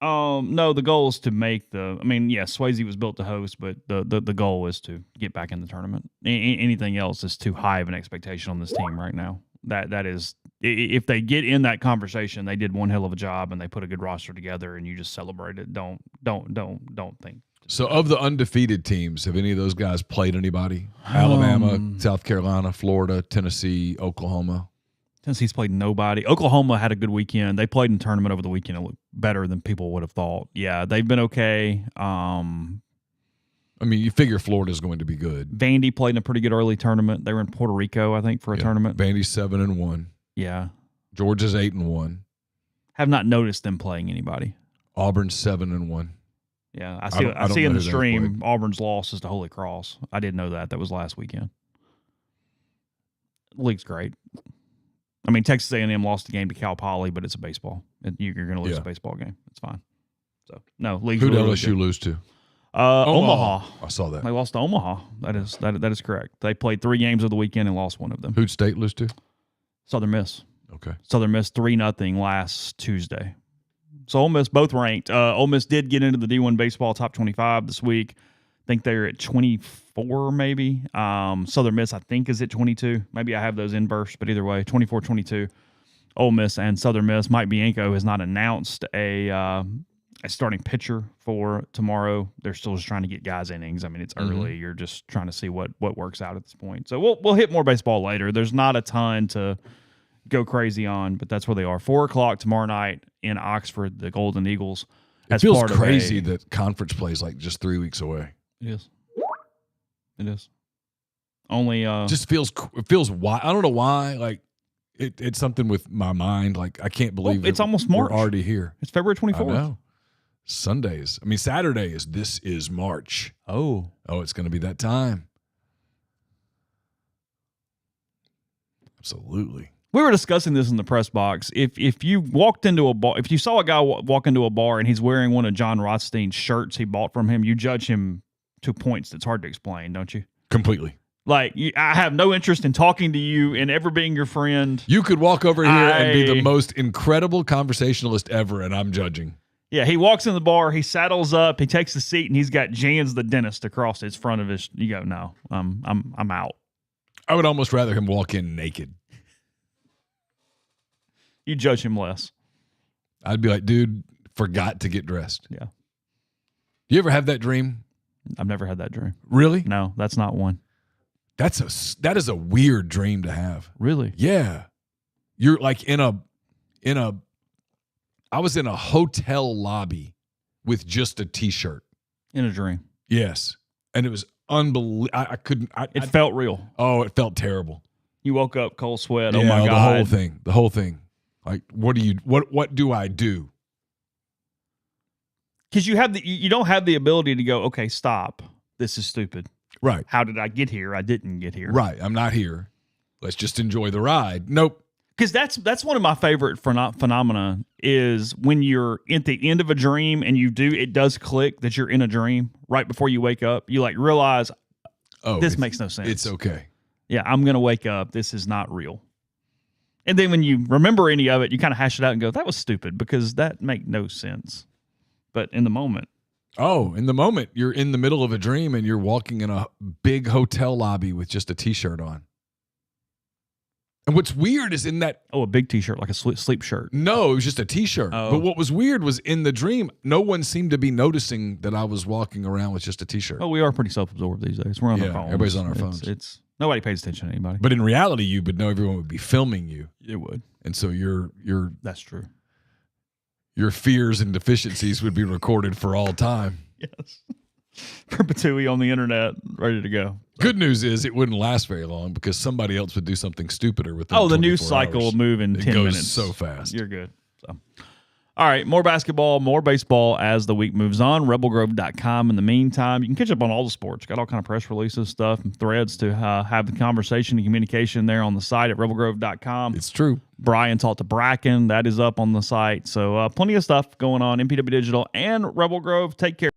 No, the goal is to make Swayze was built to host, but the goal is to get back in the tournament. Anything else is too high of an expectation on this team right now. That is, if they get in that conversation, they did one hell of a job and they put a good roster together, and you just celebrate it. Don't think. So, of the undefeated teams, have any of those guys played anybody? Alabama, South Carolina, Florida, Tennessee, Oklahoma. Tennessee's played nobody. Oklahoma had a good weekend. They played in the tournament over the weekend. It looked better than people would have thought. Yeah, they've been okay. I mean, you figure Florida's going to be good. Vandy played in a pretty good early tournament. They were in Puerto Rico, I think, for a tournament. Vandy's 7-1. Yeah. Georgia's 8-1. Have not noticed them playing anybody. Auburn's 7-1. Yeah, I see in the stream Auburn's loss is to Holy Cross. I didn't know that. That was last weekend. The league's great. I mean, Texas A&M lost the game to Cal Poly, but it's a baseball. You're going to lose a baseball game. It's fine. So no, league's who did really LSU lose to? Omaha. I saw that. They lost to Omaha. That is correct. They played 3 games of the weekend and lost one of them. Who'd State lose to? Southern Miss. Okay. Southern Miss 3-0 last Tuesday. So Ole Miss both ranked. Ole Miss did get into the D1 baseball top 25 this week. I think they're at 24 maybe. Southern Miss I think is at 22. Maybe I have those inverse, but either way, 24-22. Ole Miss and Southern Miss. Mike Bianco has not announced a starting pitcher for tomorrow. They're still just trying to get guys innings. I mean, it's early. You're just trying to see what works out at this point. So we'll hit more baseball later. There's not a ton to go crazy on, but that's where they are. 4:00 tomorrow night in Oxford, the Golden Eagles. It feels crazy that conference play is like just 3 weeks away. It is. It is. Only just feels why I don't know why. Like it's something with my mind. Like I can't believe it's almost March. We're already here. It's February 24th. I know. Sundays. I mean, Saturday is this is March. Oh, it's going to be that time. Absolutely. We were discussing this in the press box. If you walked into a bar, if you saw a guy walk into a bar and he's wearing one of John Rothstein's shirts he bought from him, you judge him to points that's hard to explain, don't you? Completely. Like, I have no interest in talking to you and ever being your friend. You could walk over here and be the most incredible conversationalist ever, and I'm judging. Yeah, he walks in the bar, he saddles up, he takes a seat, and he's got Jans the dentist across his front of his. You go, no, I'm out. I would almost rather him walk in naked. You judge him less. I'd be like, dude, forgot to get dressed. Yeah. Do you ever have that dream? I've never had that dream. Really? No, that's not one. That is a weird dream to have. Really? Yeah. You're like I was in a hotel lobby with just a t-shirt. In a dream. Yes. And it was unbelievable. I couldn't. It felt real. Oh, it felt terrible. You woke up cold sweat. Yeah, Oh my God. The whole thing. Like, what do I do? Because you don't have the ability to go, okay, stop. This is stupid. Right. How did I get here? I didn't get here. Right. I'm not here. Let's just enjoy the ride. Nope. Because that's one of my favorite phenomena is when you're at the end of a dream and it does click that you're in a dream right before you wake up. You like realize, this makes no sense. It's okay. Yeah, I'm going to wake up. This is not real. And then when you remember any of it, you kind of hash it out and go, that was stupid because that made no sense. But in the moment. Oh, in the moment, you're in the middle of a dream and you're walking in a big hotel lobby with just a t-shirt on. And what's weird is in that... Oh, a big t-shirt, like a sleep shirt. No, it was just a t-shirt. Oh. But what was weird was in the dream, no one seemed to be noticing that I was walking around with just a t-shirt. Oh, we are pretty self-absorbed these days. We're on our phones. Everybody's on our phones. It's nobody pays attention to anybody. But in reality, you would know everyone would be filming you. It would. And so That's true. Your fears and deficiencies would be recorded for all time. Yes. Perpetuity on the internet, ready to go. Good news is it wouldn't last very long because somebody else would do something stupider within the news 24 cycle hours. will move in 10 goes minutes. So fast. You're good. So, all right, more basketball, more baseball as the week moves on. RebelGrove.com. In the meantime, you can catch up on all the sports. Got all kind of press releases, stuff, and threads to have the conversation and communication there on the site at RebelGrove.com. It's true. Brian talked to Bracken. That is up on the site. So plenty of stuff going on. MPW Digital and Rebel Grove. Take care.